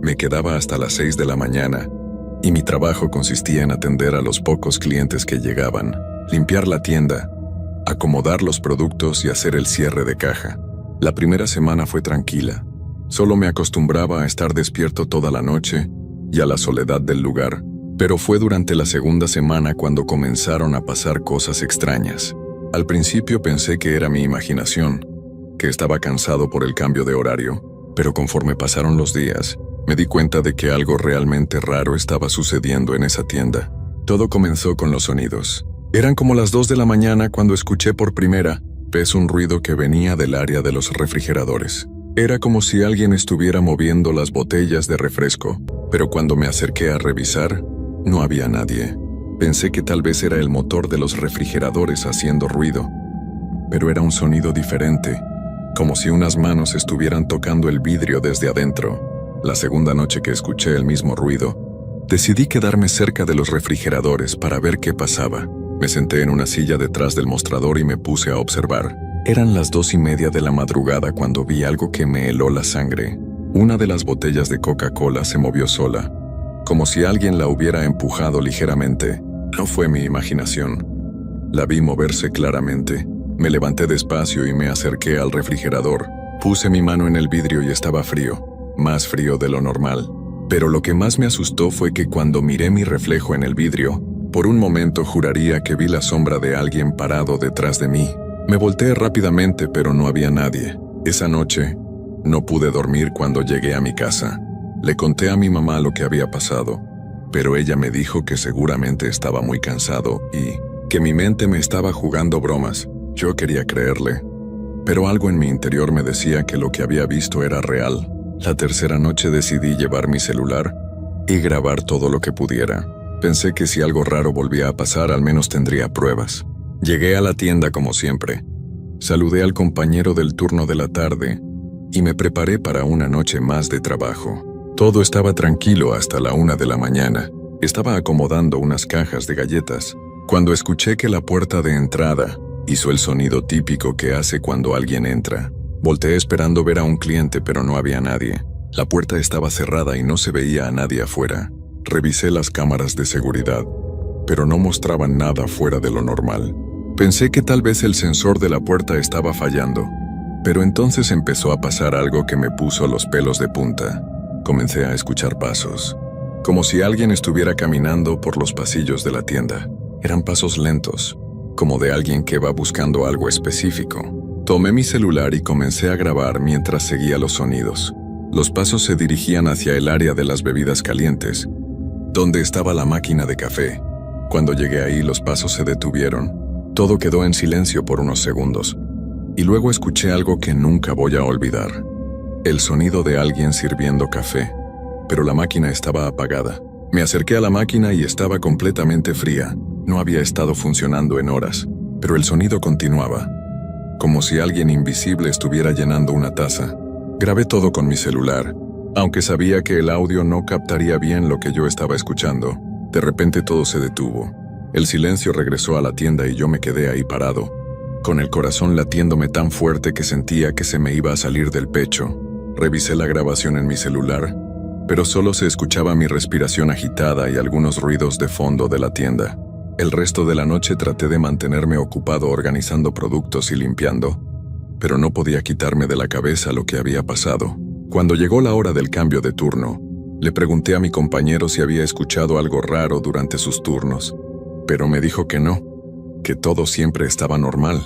me quedaba hasta las 6 de la mañana, y mi trabajo consistía en atender a los pocos clientes que llegaban, limpiar la tienda, acomodar los productos y hacer el cierre de caja. La primera semana fue tranquila. Solo me acostumbraba a estar despierto toda la noche y a la soledad del lugar, pero fue durante la segunda semana cuando comenzaron a pasar cosas extrañas. Al principio pensé que era mi imaginación, que estaba cansado por el cambio de horario, pero conforme pasaron los días, me di cuenta de que algo realmente raro estaba sucediendo en esa tienda. Todo comenzó con los sonidos. Eran como las 2 de la mañana cuando escuché por primera vez un ruido que venía del área de los refrigeradores. Era como si alguien estuviera moviendo las botellas de refresco, pero cuando me acerqué a revisar, no había nadie. Pensé que tal vez era el motor de los refrigeradores haciendo ruido, pero era un sonido diferente, como si unas manos estuvieran tocando el vidrio desde adentro. La segunda noche que escuché el mismo ruido, decidí quedarme cerca de los refrigeradores para ver qué pasaba. Me senté en una silla detrás del mostrador y me puse a observar. Eran las 2:30 de la madrugada cuando vi algo que me heló la sangre. Una de las botellas de Coca-Cola se movió sola, como si alguien la hubiera empujado ligeramente. No fue mi imaginación. La vi moverse claramente. Me levanté despacio y me acerqué al refrigerador. Puse mi mano en el vidrio y estaba frío, más frío de lo normal. Pero lo que más me asustó fue que cuando miré mi reflejo en el vidrio, por un momento juraría que vi la sombra de alguien parado detrás de mí. Me volteé rápidamente, pero no había nadie. Esa noche, no pude dormir cuando llegué a mi casa. Le conté a mi mamá lo que había pasado, pero ella me dijo que seguramente estaba muy cansado y que mi mente me estaba jugando bromas. Yo quería creerle, pero algo en mi interior me decía que lo que había visto era real. La tercera noche decidí llevar mi celular y grabar todo lo que pudiera. Pensé que si algo raro volvía a pasar, al menos tendría pruebas. Llegué a la tienda como siempre. Saludé al compañero del turno de la tarde y me preparé para una noche más de trabajo. Todo estaba tranquilo hasta la 1 de la mañana. Estaba acomodando unas cajas de galletas cuando escuché que la puerta de entrada hizo el sonido típico que hace cuando alguien entra. Volteé esperando ver a un cliente, pero no había nadie. La puerta estaba cerrada y no se veía a nadie afuera. Revisé las cámaras de seguridad, pero no mostraban nada fuera de lo normal. Pensé que tal vez el sensor de la puerta estaba fallando, pero entonces empezó a pasar algo que me puso los pelos de punta. Comencé a escuchar pasos, como si alguien estuviera caminando por los pasillos de la tienda. Eran pasos lentos, como de alguien que va buscando algo específico. Tomé mi celular y comencé a grabar mientras seguía los sonidos. Los pasos se dirigían hacia el área de las bebidas calientes, donde estaba la máquina de café. Cuando llegué ahí, los pasos se detuvieron. Todo quedó en silencio por unos segundos, y luego escuché algo que nunca voy a olvidar. El sonido de alguien sirviendo café. pero la máquina estaba apagada. Me acerqué a la máquina y estaba completamente fría. No había estado funcionando en horas, pero el sonido continuaba, como si alguien invisible estuviera llenando una taza. Grabé todo con mi celular, aunque sabía que el audio no captaría bien lo que yo estaba escuchando. De repente todo se detuvo. El silencio regresó a la tienda y yo me quedé ahí parado, con el corazón latiéndome tan fuerte que sentía que se me iba a salir del pecho. Revisé la grabación en mi celular, pero solo se escuchaba mi respiración agitada y algunos ruidos de fondo de la tienda. El resto de la noche traté de mantenerme ocupado organizando productos y limpiando, pero no podía quitarme de la cabeza lo que había pasado. Cuando llegó la hora del cambio de turno, le pregunté a mi compañero si había escuchado algo raro durante sus turnos, pero me dijo que no, que todo siempre estaba normal.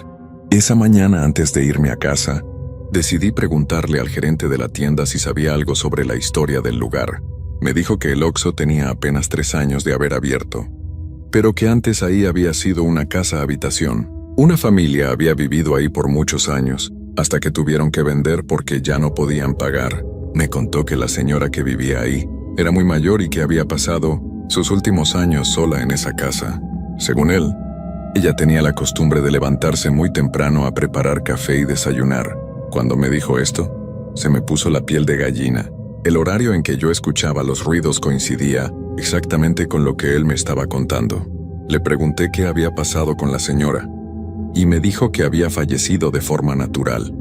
Esa mañana, antes de irme a casa, decidí preguntarle al gerente de la tienda si sabía algo sobre la historia del lugar. Me dijo que el Oxxo tenía apenas 3 años de haber abierto, pero que antes ahí había sido una casa-habitación. Una familia había vivido ahí por muchos años, hasta que tuvieron que vender porque ya no podían pagar. Me contó que la señora que vivía ahí era muy mayor y que había pasado sus últimos años sola en esa casa. Según él, ella tenía la costumbre de levantarse muy temprano a preparar café y desayunar. Cuando me dijo esto, se me puso la piel de gallina. El horario en que yo escuchaba los ruidos coincidía exactamente con lo que él me estaba contando. Le pregunté qué había pasado con la señora, y me dijo que había fallecido de forma natural,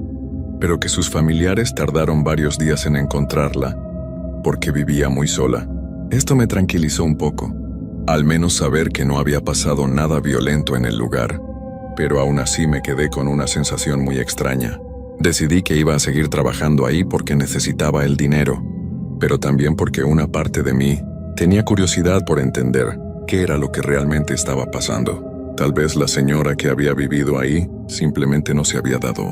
pero que sus familiares tardaron varios días en encontrarla, porque vivía muy sola. Esto me tranquilizó un poco, al menos saber que no había pasado nada violento en el lugar, pero aún así me quedé con una sensación muy extraña. Decidí que iba a seguir trabajando ahí porque necesitaba el dinero, pero también porque una parte de mí tenía curiosidad por entender qué era lo que realmente estaba pasando. Tal vez la señora que había vivido ahí simplemente no se había dado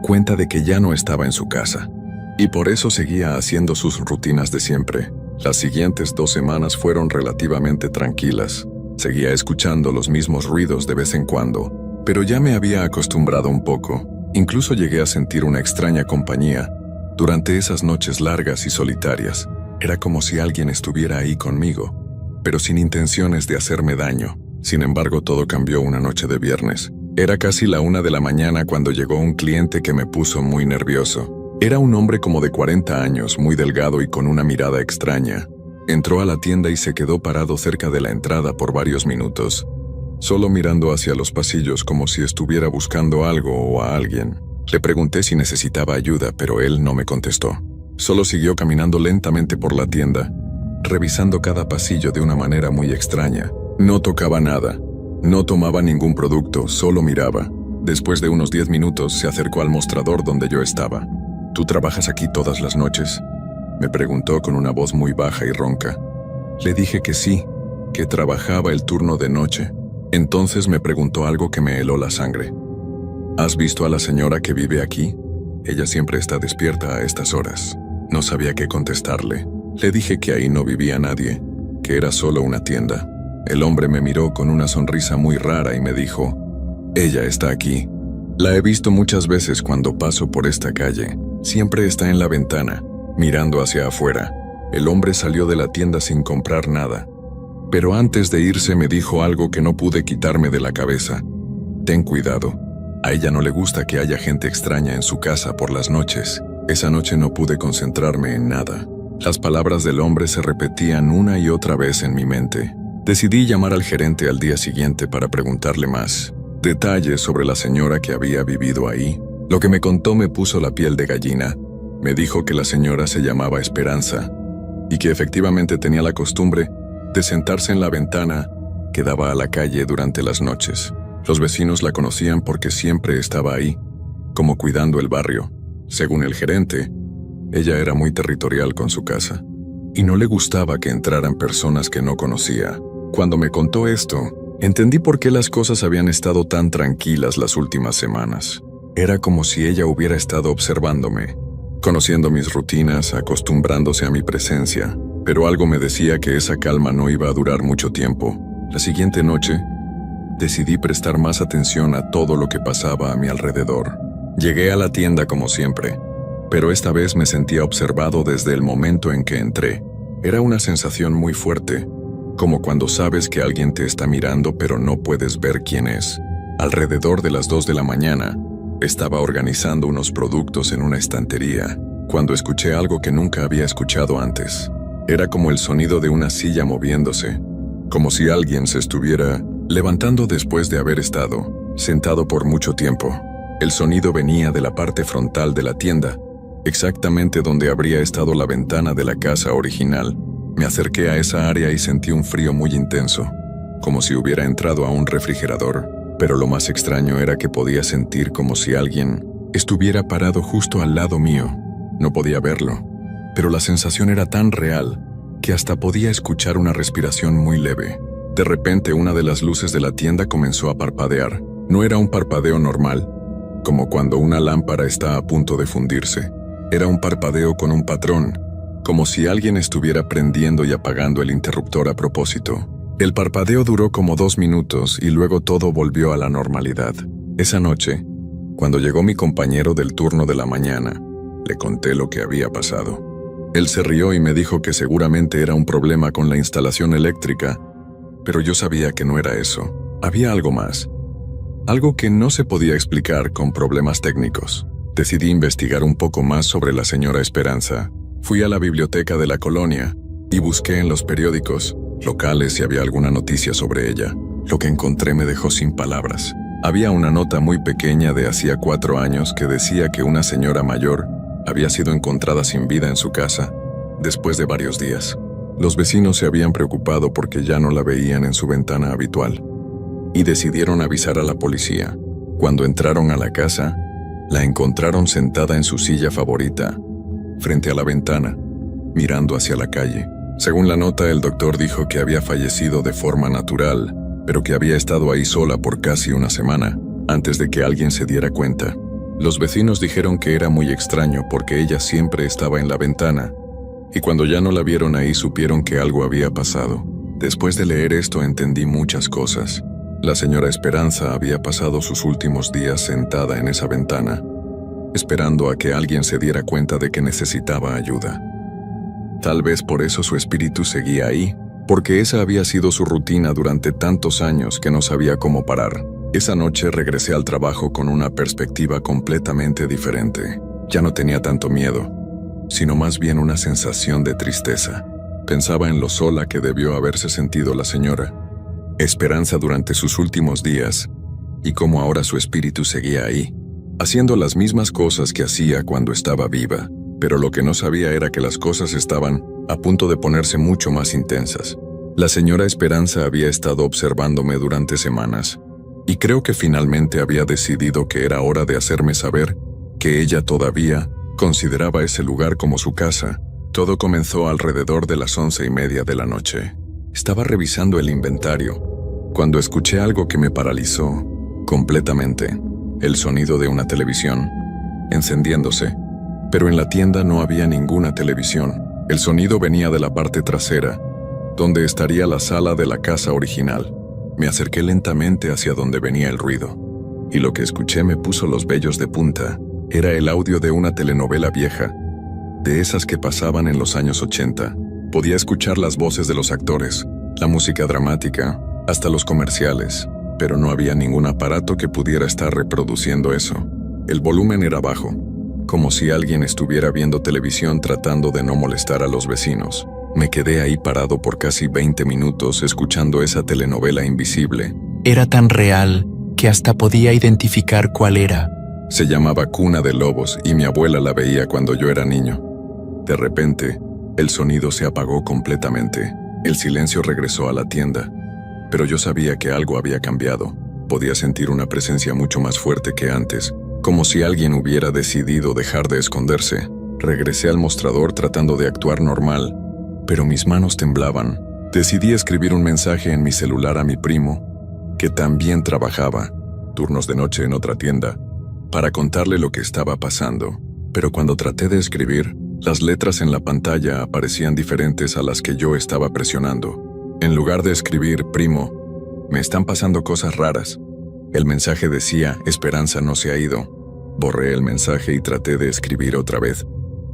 cuenta de que ya no estaba en su casa, y por eso seguía haciendo sus rutinas de siempre. Las siguientes 2 semanas fueron relativamente tranquilas. Seguía escuchando los mismos ruidos de vez en cuando, pero ya me había acostumbrado un poco. Incluso llegué a sentir una extraña compañía durante esas noches largas y solitarias. Era como si alguien estuviera ahí conmigo, pero sin intenciones de hacerme daño. Sin embargo, todo cambió una noche de viernes. Era casi la 1 de la mañana cuando llegó un cliente que me puso muy nervioso. Era un hombre como de 40 años, muy delgado y con una mirada extraña. Entró a la tienda y se quedó parado cerca de la entrada por varios minutos, solo mirando hacia los pasillos como si estuviera buscando algo o a alguien. Le pregunté si necesitaba ayuda, pero él no me contestó. Solo siguió caminando lentamente por la tienda, revisando cada pasillo de una manera muy extraña. No tocaba nada, no tomaba ningún producto, solo miraba. Después de unos 10 minutos se acercó al mostrador donde yo estaba. ¿Tú trabajas aquí todas las noches?, me preguntó con una voz muy baja y ronca. Le dije que sí, que trabajaba el turno de noche. Entonces me preguntó algo que me heló la sangre. ¿Has visto a la señora que vive aquí? Ella siempre está despierta a estas horas. No sabía qué contestarle. Le dije que ahí no vivía nadie, que era solo una tienda. El hombre me miró con una sonrisa muy rara y me dijo: ella está aquí. La he visto muchas veces cuando paso por esta calle. Siempre está en la ventana, mirando hacia afuera. El hombre salió de la tienda sin comprar nada, pero antes de irse me dijo algo que no pude quitarme de la cabeza. Ten cuidado. A ella no le gusta que haya gente extraña en su casa por las noches. Esa noche no pude concentrarme en nada. Las palabras del hombre se repetían una y otra vez en mi mente. Decidí llamar al gerente al día siguiente para preguntarle más detalles sobre la señora que había vivido ahí. Lo que me contó me puso la piel de gallina. Me dijo que la señora se llamaba Esperanza y que efectivamente tenía la costumbre de sentarse en la ventana que daba a la calle durante las noches. Los vecinos la conocían porque siempre estaba ahí, como cuidando el barrio. Según el gerente, ella era muy territorial con su casa y no le gustaba que entraran personas que no conocía. Cuando me contó esto, entendí por qué las cosas habían estado tan tranquilas las últimas semanas. Era como si ella hubiera estado observándome, conociendo mis rutinas, acostumbrándose a mi presencia, pero algo me decía que esa calma no iba a durar mucho tiempo. La siguiente noche, decidí prestar más atención a todo lo que pasaba a mi alrededor. Llegué a la tienda como siempre, pero esta vez me sentía observado desde el momento en que entré. Era una sensación muy fuerte, como cuando sabes que alguien te está mirando pero no puedes ver quién es. Alrededor de las 2 de la mañana, estaba organizando unos productos en una estantería, cuando escuché algo que nunca había escuchado antes. Era como el sonido de una silla moviéndose, como si alguien se estuviera levantando después de haber estado sentado por mucho tiempo. El sonido venía de la parte frontal de la tienda, exactamente donde habría estado la ventana de la casa original. Me acerqué a esa área y sentí un frío muy intenso, como si hubiera entrado a un refrigerador, pero lo más extraño era que podía sentir como si alguien estuviera parado justo al lado mío. No podía verlo, pero la sensación era tan real que hasta podía escuchar una respiración muy leve. De repente, una de las luces de la tienda comenzó a parpadear. No era un parpadeo normal, como cuando una lámpara está a punto de fundirse. Era un parpadeo con un patrón, como si alguien estuviera prendiendo y apagando el interruptor a propósito. El parpadeo duró como 2 minutos y luego todo volvió a la normalidad. Esa noche, cuando llegó mi compañero del turno de la mañana, le conté lo que había pasado. Él se rió y me dijo que seguramente era un problema con la instalación eléctrica, pero yo sabía que no era eso. Había algo más. Algo que no se podía explicar con problemas técnicos. Decidí investigar un poco más sobre la señora Esperanza. Fui a la biblioteca de la colonia y busqué en los periódicos locales si había alguna noticia sobre ella. Lo que encontré me dejó sin palabras. Había una nota muy pequeña de hacía 4 años que decía que una señora mayor había sido encontrada sin vida en su casa después de varios días. Los vecinos se habían preocupado porque ya no la veían en su ventana habitual y decidieron avisar a la policía. Cuando entraron a la casa, la encontraron sentada en su silla favorita, frente a la ventana, mirando hacia la calle. Según la nota, el doctor dijo que había fallecido de forma natural, pero que había estado ahí sola por casi una semana, antes de que alguien se diera cuenta. Los vecinos dijeron que era muy extraño porque ella siempre estaba en la ventana, y cuando ya no la vieron ahí supieron que algo había pasado. Después de leer esto entendí muchas cosas. La señora Esperanza había pasado sus últimos días sentada en esa ventana, esperando a que alguien se diera cuenta de que necesitaba ayuda. Tal vez por eso su espíritu seguía ahí, porque esa había sido su rutina durante tantos años que no sabía cómo parar. Esa noche regresé al trabajo con una perspectiva completamente diferente. Ya no tenía tanto miedo, sino más bien una sensación de tristeza. Pensaba en lo sola que debió haberse sentido la señora Esperanza durante sus últimos días, y cómo ahora su espíritu seguía ahí, haciendo las mismas cosas que hacía cuando estaba viva. Pero lo que no sabía era que las cosas estaban a punto de ponerse mucho más intensas. La señora Esperanza había estado observándome durante semanas, y creo que finalmente había decidido que era hora de hacerme saber que ella todavía consideraba ese lugar como su casa. Todo comenzó alrededor de las 11:30 de la noche. Estaba revisando el inventario cuando escuché algo que me paralizó completamente. El sonido de una televisión encendiéndose, pero en la tienda no había ninguna televisión. El sonido venía de la parte trasera, donde estaría la sala de la casa original. Me acerqué lentamente hacia donde venía el ruido, y lo que escuché me puso los vellos de punta. Era el audio de una telenovela vieja, de esas que pasaban en los años 80. Podía escuchar las voces de los actores, la música dramática, hasta los comerciales, pero no había ningún aparato que pudiera estar reproduciendo eso. El volumen era bajo, como si alguien estuviera viendo televisión tratando de no molestar a los vecinos. Me quedé ahí parado por casi 20 minutos escuchando esa telenovela invisible. Era tan real que hasta podía identificar cuál era. Se llamaba Cuna de Lobos y mi abuela la veía cuando yo era niño. De repente, el sonido se apagó completamente. El silencio regresó a la tienda, pero yo sabía que algo había cambiado. Podía sentir una presencia mucho más fuerte que antes, como si alguien hubiera decidido dejar de esconderse. Regresé al mostrador tratando de actuar normal, pero mis manos temblaban. Decidí escribir un mensaje en mi celular a mi primo, que también trabajaba turnos de noche en otra tienda, para contarle lo que estaba pasando. Pero cuando traté de escribir, las letras en la pantalla aparecían diferentes a las que yo estaba presionando. En lugar de escribir, primo, me están pasando cosas raras, el mensaje decía, Esperanza no se ha ido. Borré el mensaje y traté de escribir otra vez,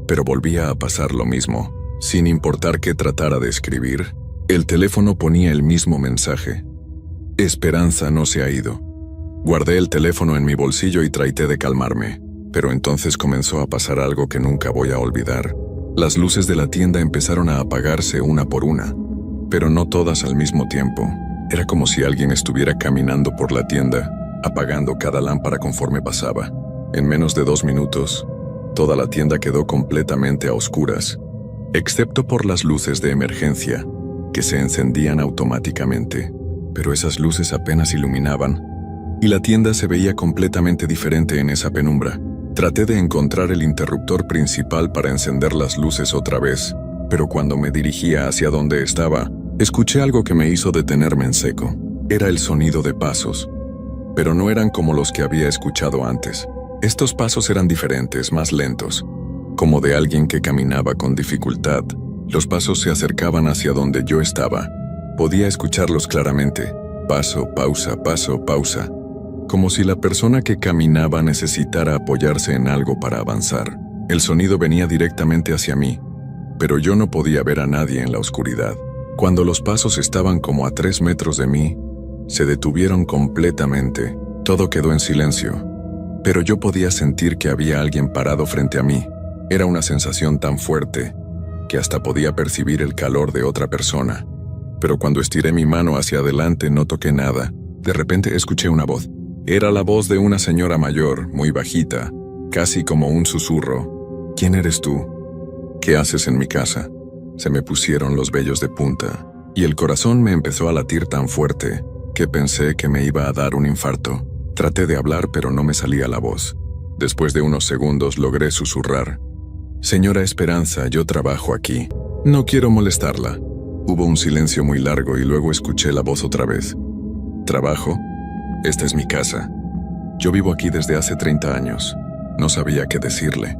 pero volvía a pasar lo mismo. Sin importar qué tratara de escribir, el teléfono ponía el mismo mensaje. Esperanza no se ha ido. Guardé el teléfono en mi bolsillo y traté de calmarme, pero entonces comenzó a pasar algo que nunca voy a olvidar. Las luces de la tienda empezaron a apagarse una por una, pero no todas al mismo tiempo. Era como si alguien estuviera caminando por la tienda, apagando cada lámpara conforme pasaba. En menos de 2 minutos, toda la tienda quedó completamente a oscuras, excepto por las luces de emergencia, que se encendían automáticamente. Pero esas luces apenas iluminaban, y la tienda se veía completamente diferente en esa penumbra. Traté de encontrar el interruptor principal para encender las luces otra vez, pero cuando me dirigía hacia donde estaba, escuché algo que me hizo detenerme en seco. Era el sonido de pasos, pero no eran como los que había escuchado antes. Estos pasos eran diferentes, más lentos, como de alguien que caminaba con dificultad. Los pasos se acercaban hacia donde yo estaba. Podía escucharlos claramente. Paso, pausa, pausa. Como si la persona que caminaba necesitara apoyarse en algo para avanzar. El sonido venía directamente hacia mí, pero yo no podía ver a nadie en la oscuridad. Cuando los pasos estaban como a 3 metros de mí, se detuvieron completamente. Todo quedó en silencio, pero yo podía sentir que había alguien parado frente a mí. Era una sensación tan fuerte que hasta podía percibir el calor de otra persona. Pero cuando estiré mi mano hacia adelante no toqué nada. De repente escuché una voz. Era la voz de una señora mayor, muy bajita, casi como un susurro. ¿Quién eres tú? ¿Qué haces en mi casa? Se me pusieron los vellos de punta, y el corazón me empezó a latir tan fuerte que pensé que me iba a dar un infarto. Traté de hablar, pero no me salía la voz. Después de unos segundos logré susurrar. Señora Esperanza, yo trabajo aquí. No quiero molestarla. Hubo un silencio muy largo y luego escuché la voz otra vez. ¿Trabajo? Esta es mi casa. Yo vivo aquí desde hace 30 años. No sabía qué decirle.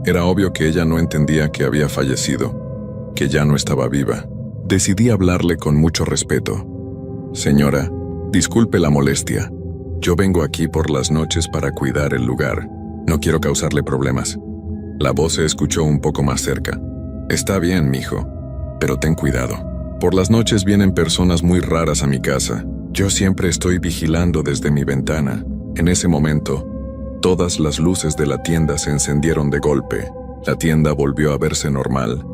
Era obvio que ella no entendía que había fallecido, que ya no estaba viva. Decidí hablarle con mucho respeto. Señora, disculpe la molestia. Yo vengo aquí por las noches para cuidar el lugar. No quiero causarle problemas. La voz se escuchó un poco más cerca. Está bien, mijo, pero ten cuidado. Por las noches vienen personas muy raras a mi casa. Yo siempre estoy vigilando desde mi ventana. En ese momento, todas las luces de la tienda se encendieron de golpe. La tienda volvió a verse normal,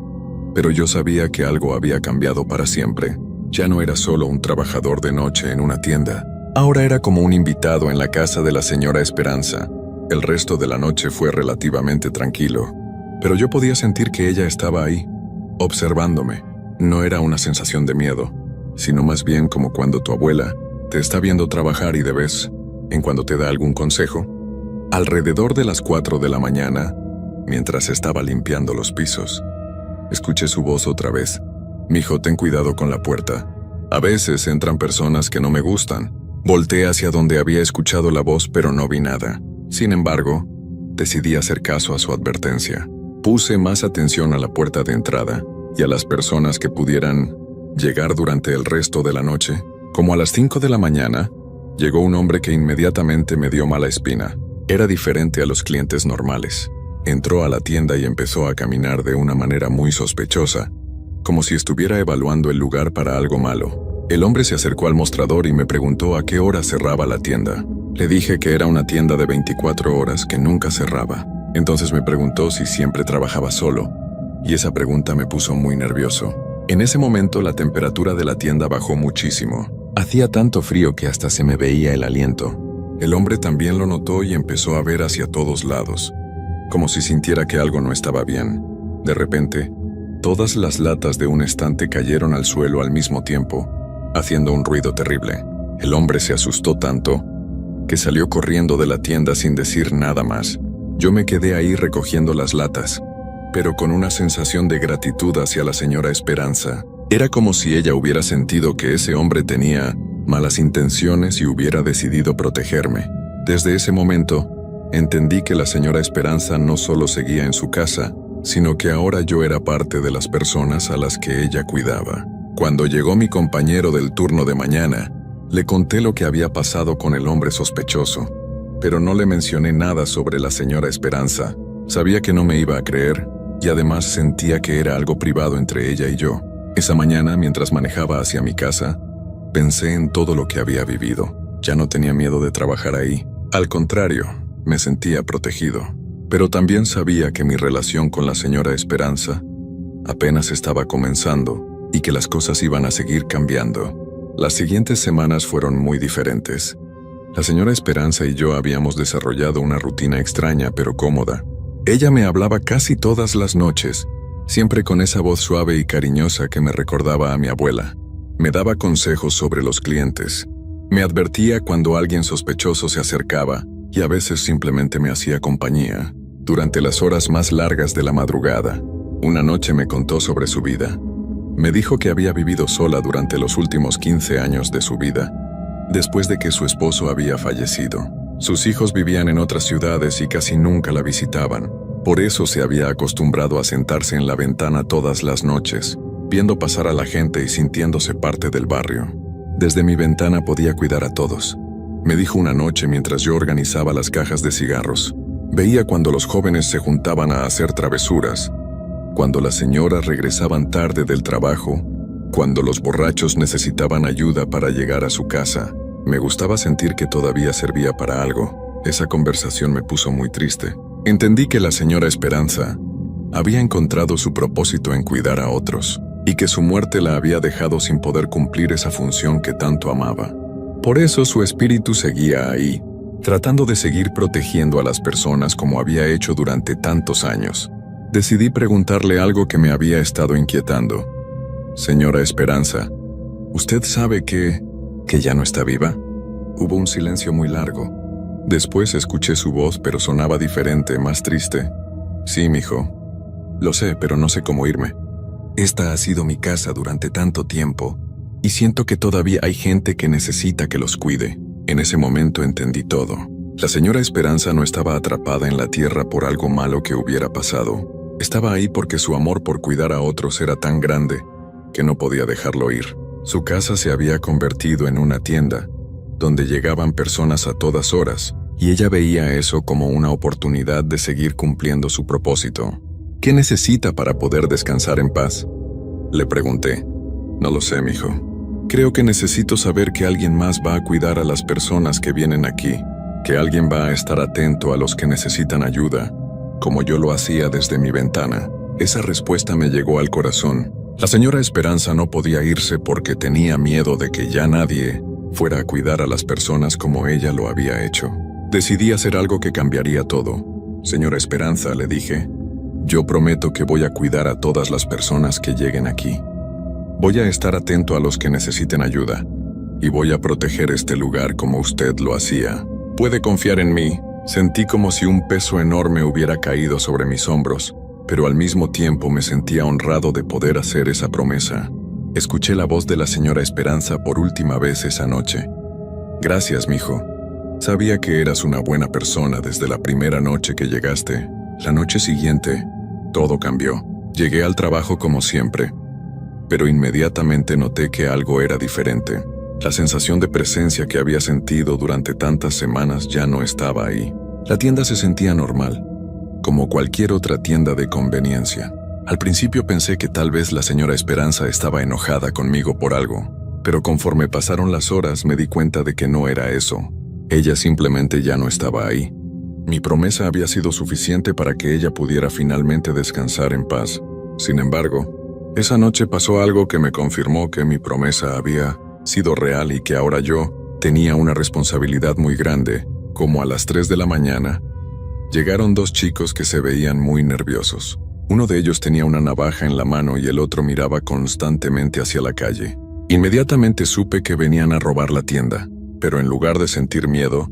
pero yo sabía que algo había cambiado para siempre. Ya no era solo un trabajador de noche en una tienda. Ahora era como un invitado en la casa de la señora Esperanza. El resto de la noche fue relativamente tranquilo, pero yo podía sentir que ella estaba ahí, observándome. No era una sensación de miedo, sino más bien como cuando tu abuela te está viendo trabajar y de vez en cuando te da algún consejo. Alrededor de las 4 de la mañana, mientras estaba limpiando los pisos, escuché su voz otra vez. Mijo, ten cuidado con la puerta. A veces entran personas que no me gustan. Volteé hacia donde había escuchado la voz, pero no vi nada. Sin embargo, decidí hacer caso a su advertencia. Puse más atención a la puerta de entrada y a las personas que pudieran llegar durante el resto de la noche. Como a las 5 de la mañana, llegó un hombre que inmediatamente me dio mala espina. Era diferente a los clientes normales. Entró a la tienda y empezó a caminar de una manera muy sospechosa, como si estuviera evaluando el lugar para algo malo. El hombre se acercó al mostrador y me preguntó a qué hora cerraba la tienda. Le dije que era una tienda de 24 horas que nunca cerraba. Entonces me preguntó si siempre trabajaba solo, y esa pregunta me puso muy nervioso. En ese momento la temperatura de la tienda bajó muchísimo. Hacía tanto frío que hasta se me veía el aliento. El hombre también lo notó y empezó a ver hacia todos lados, como si sintiera que algo no estaba bien. De repente, todas las latas de un estante cayeron al suelo al mismo tiempo, haciendo un ruido terrible. El hombre se asustó tanto que salió corriendo de la tienda sin decir nada más. Yo me quedé ahí recogiendo las latas, pero con una sensación de gratitud hacia la señora Esperanza. Era como si ella hubiera sentido que ese hombre tenía malas intenciones y hubiera decidido protegerme. Desde ese momento, entendí que la señora Esperanza no solo seguía en su casa, sino que ahora yo era parte de las personas a las que ella cuidaba. Cuando llegó mi compañero del turno de mañana, le conté lo que había pasado con el hombre sospechoso, pero no le mencioné nada sobre la señora Esperanza. Sabía que no me iba a creer, y además sentía que era algo privado entre ella y yo. Esa mañana, mientras manejaba hacia mi casa, pensé en todo lo que había vivido. Ya no tenía miedo de trabajar ahí. Al contrario, me sentía protegido. Pero también sabía que mi relación con la señora Esperanza apenas estaba comenzando y que las cosas iban a seguir cambiando. Las siguientes semanas fueron muy diferentes. La señora Esperanza y yo habíamos desarrollado una rutina extraña pero cómoda. Ella me hablaba casi todas las noches, siempre con esa voz suave y cariñosa que me recordaba a mi abuela. Me daba consejos sobre los clientes. Me advertía cuando alguien sospechoso se acercaba y a veces simplemente me hacía compañía. Durante las horas más largas de la madrugada, una noche me contó sobre su vida. Me dijo que había vivido sola durante los últimos 15 años de su vida, después de que su esposo había fallecido. Sus hijos vivían en otras ciudades y casi nunca la visitaban. Por eso se había acostumbrado a sentarse en la ventana todas las noches, viendo pasar a la gente y sintiéndose parte del barrio. Desde mi ventana podía cuidar a todos. Me dijo una noche mientras yo organizaba las cajas de cigarros. Veía cuando los jóvenes se juntaban a hacer travesuras, cuando las señoras regresaban tarde del trabajo, cuando los borrachos necesitaban ayuda para llegar a su casa. Me gustaba sentir que todavía servía para algo. Esa conversación me puso muy triste. Entendí que la señora Esperanza había encontrado su propósito en cuidar a otros, y que su muerte la había dejado sin poder cumplir esa función que tanto amaba. Por eso su espíritu seguía ahí, tratando de seguir protegiendo a las personas como había hecho durante tantos años. Decidí preguntarle algo que me había estado inquietando. Señora Esperanza, ¿usted sabe que ya no está viva? Hubo un silencio muy largo. Después escuché su voz, pero sonaba diferente, más triste. Sí, mijo. Lo sé, pero no sé cómo irme. Esta ha sido mi casa durante tanto tiempo, y siento que todavía hay gente que necesita que los cuide. En ese momento entendí todo. La señora Esperanza no estaba atrapada en la tierra por algo malo que hubiera pasado. Estaba ahí porque su amor por cuidar a otros era tan grande que no podía dejarlo ir. Su casa se había convertido en una tienda, donde llegaban personas a todas horas, y ella veía eso como una oportunidad de seguir cumpliendo su propósito. ¿Qué necesita para poder descansar en paz?, le pregunté. No lo sé, mijo. Creo que necesito saber que alguien más va a cuidar a las personas que vienen aquí, que alguien va a estar atento a los que necesitan ayuda, como yo lo hacía desde mi ventana. Esa respuesta me llegó al corazón. La señora Esperanza no podía irse porque tenía miedo de que ya nadie fuera a cuidar a las personas como ella lo había hecho. Decidí hacer algo que cambiaría todo. Señora Esperanza, le dije, yo prometo que voy a cuidar a todas las personas que lleguen aquí. Voy a estar atento a los que necesiten ayuda, y voy a proteger este lugar como usted lo hacía. Puede confiar en mí. Sentí como si un peso enorme hubiera caído sobre mis hombros, pero al mismo tiempo me sentía honrado de poder hacer esa promesa. Escuché la voz de la señora Esperanza por última vez esa noche. Gracias, mijo. Sabía que eras una buena persona desde la primera noche que llegaste. La noche siguiente, todo cambió. Llegué al trabajo como siempre, pero inmediatamente noté que algo era diferente. La sensación de presencia que había sentido durante tantas semanas ya no estaba ahí. La tienda se sentía normal, como cualquier otra tienda de conveniencia. Al principio pensé que tal vez la señora Esperanza estaba enojada conmigo por algo, pero conforme pasaron las horas me di cuenta de que no era eso. Ella simplemente ya no estaba ahí. Mi promesa había sido suficiente para que ella pudiera finalmente descansar en paz. Sin embargo, esa noche pasó algo que me confirmó que mi promesa había sido real y que ahora yo tenía una responsabilidad muy grande. Como a las 3 de la mañana, llegaron dos chicos que se veían muy nerviosos. Uno de ellos tenía una navaja en la mano y el otro miraba constantemente hacia la calle. Inmediatamente supe que venían a robar la tienda, pero en lugar de sentir miedo,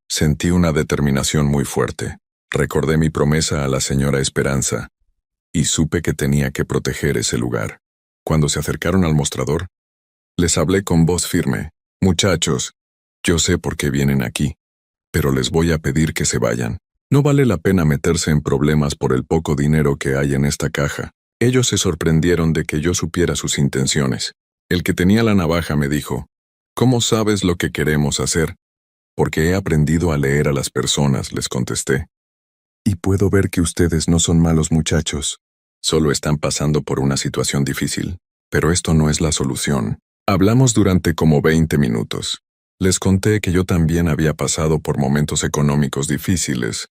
sentí una determinación muy fuerte. Recordé mi promesa a la señora Esperanza y supe que tenía que proteger ese lugar. Cuando se acercaron al mostrador, les hablé con voz firme. Muchachos, yo sé por qué vienen aquí, pero les voy a pedir que se vayan. No vale la pena meterse en problemas por el poco dinero que hay en esta caja. Ellos se sorprendieron de que yo supiera sus intenciones. El que tenía la navaja me dijo, ¿cómo sabes lo que queremos hacer? Porque he aprendido a leer a las personas, les contesté. Y puedo ver que ustedes no son malos muchachos. Solo están pasando por una situación difícil. Pero esto no es la solución. Hablamos durante como 20 minutos. Les conté que yo también había pasado por momentos económicos difíciles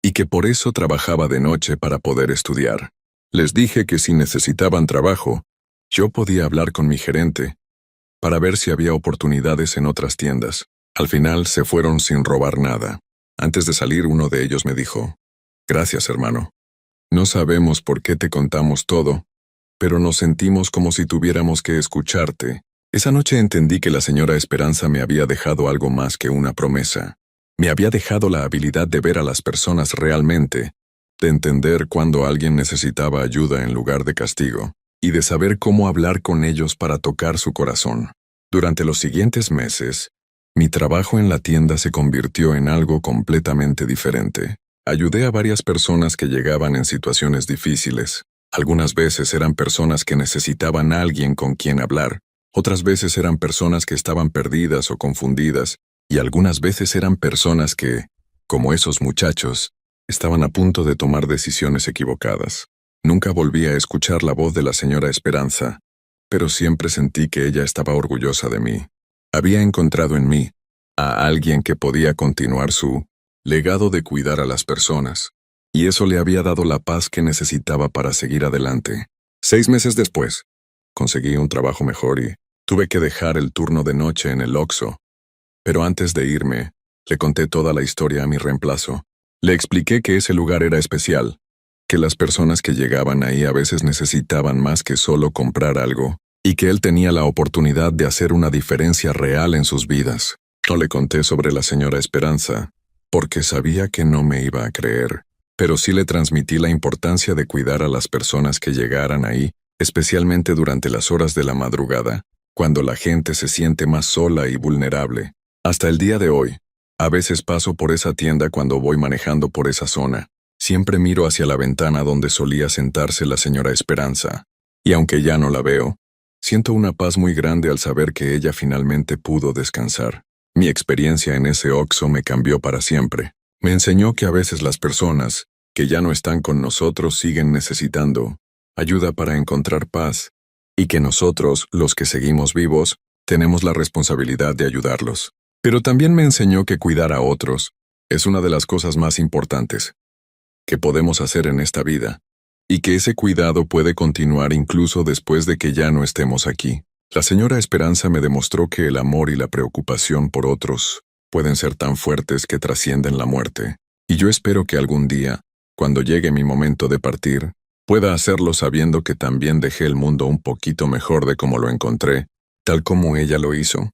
y que por eso trabajaba de noche para poder estudiar. Les dije que si necesitaban trabajo, yo podía hablar con mi gerente para ver si había oportunidades en otras tiendas. Al final se fueron sin robar nada. Antes de salir, uno de ellos me dijo: «Gracias, hermano. No sabemos por qué te contamos todo, pero nos sentimos como si tuviéramos que escucharte». Esa noche entendí que la señora Esperanza me había dejado algo más que una promesa. Me había dejado la habilidad de ver a las personas realmente, de entender cuando alguien necesitaba ayuda en lugar de castigo, y de saber cómo hablar con ellos para tocar su corazón. Durante los siguientes meses, mi trabajo en la tienda se convirtió en algo completamente diferente. Ayudé a varias personas que llegaban en situaciones difíciles. Algunas veces eran personas que necesitaban a alguien con quien hablar. Otras veces eran personas que estaban perdidas o confundidas, y algunas veces eran personas que, como esos muchachos, estaban a punto de tomar decisiones equivocadas. Nunca volví a escuchar la voz de la señora Esperanza, pero siempre sentí que ella estaba orgullosa de mí. Había encontrado en mí a alguien que podía continuar su legado de cuidar a las personas, y eso le había dado la paz que necesitaba para seguir adelante. 6 meses después, conseguí un trabajo mejor y tuve que dejar el turno de noche en el Oxxo. Pero antes de irme, le conté toda la historia a mi reemplazo. Le expliqué que ese lugar era especial, que las personas que llegaban ahí a veces necesitaban más que solo comprar algo, y que él tenía la oportunidad de hacer una diferencia real en sus vidas. No le conté sobre la señora Esperanza, porque sabía que no me iba a creer, pero sí le transmití la importancia de cuidar a las personas que llegaran ahí, especialmente durante las horas de la madrugada, cuando la gente se siente más sola y vulnerable. Hasta el día de hoy, a veces paso por esa tienda cuando voy manejando por esa zona. Siempre miro hacia la ventana donde solía sentarse la señora Esperanza, y aunque ya no la veo, siento una paz muy grande al saber que ella finalmente pudo descansar. Mi experiencia en ese Oxxo me cambió para siempre. Me enseñó que a veces las personas que ya no están con nosotros siguen necesitando ayuda para encontrar paz, y que nosotros, los que seguimos vivos, tenemos la responsabilidad de ayudarlos. Pero también me enseñó que cuidar a otros es una de las cosas más importantes que podemos hacer en esta vida, y que ese cuidado puede continuar incluso después de que ya no estemos aquí. La señora Esperanza me demostró que el amor y la preocupación por otros pueden ser tan fuertes que trascienden la muerte, y yo espero que algún día, cuando llegue mi momento de partir, pueda hacerlo sabiendo que también dejé el mundo un poquito mejor de como lo encontré, tal como ella lo hizo.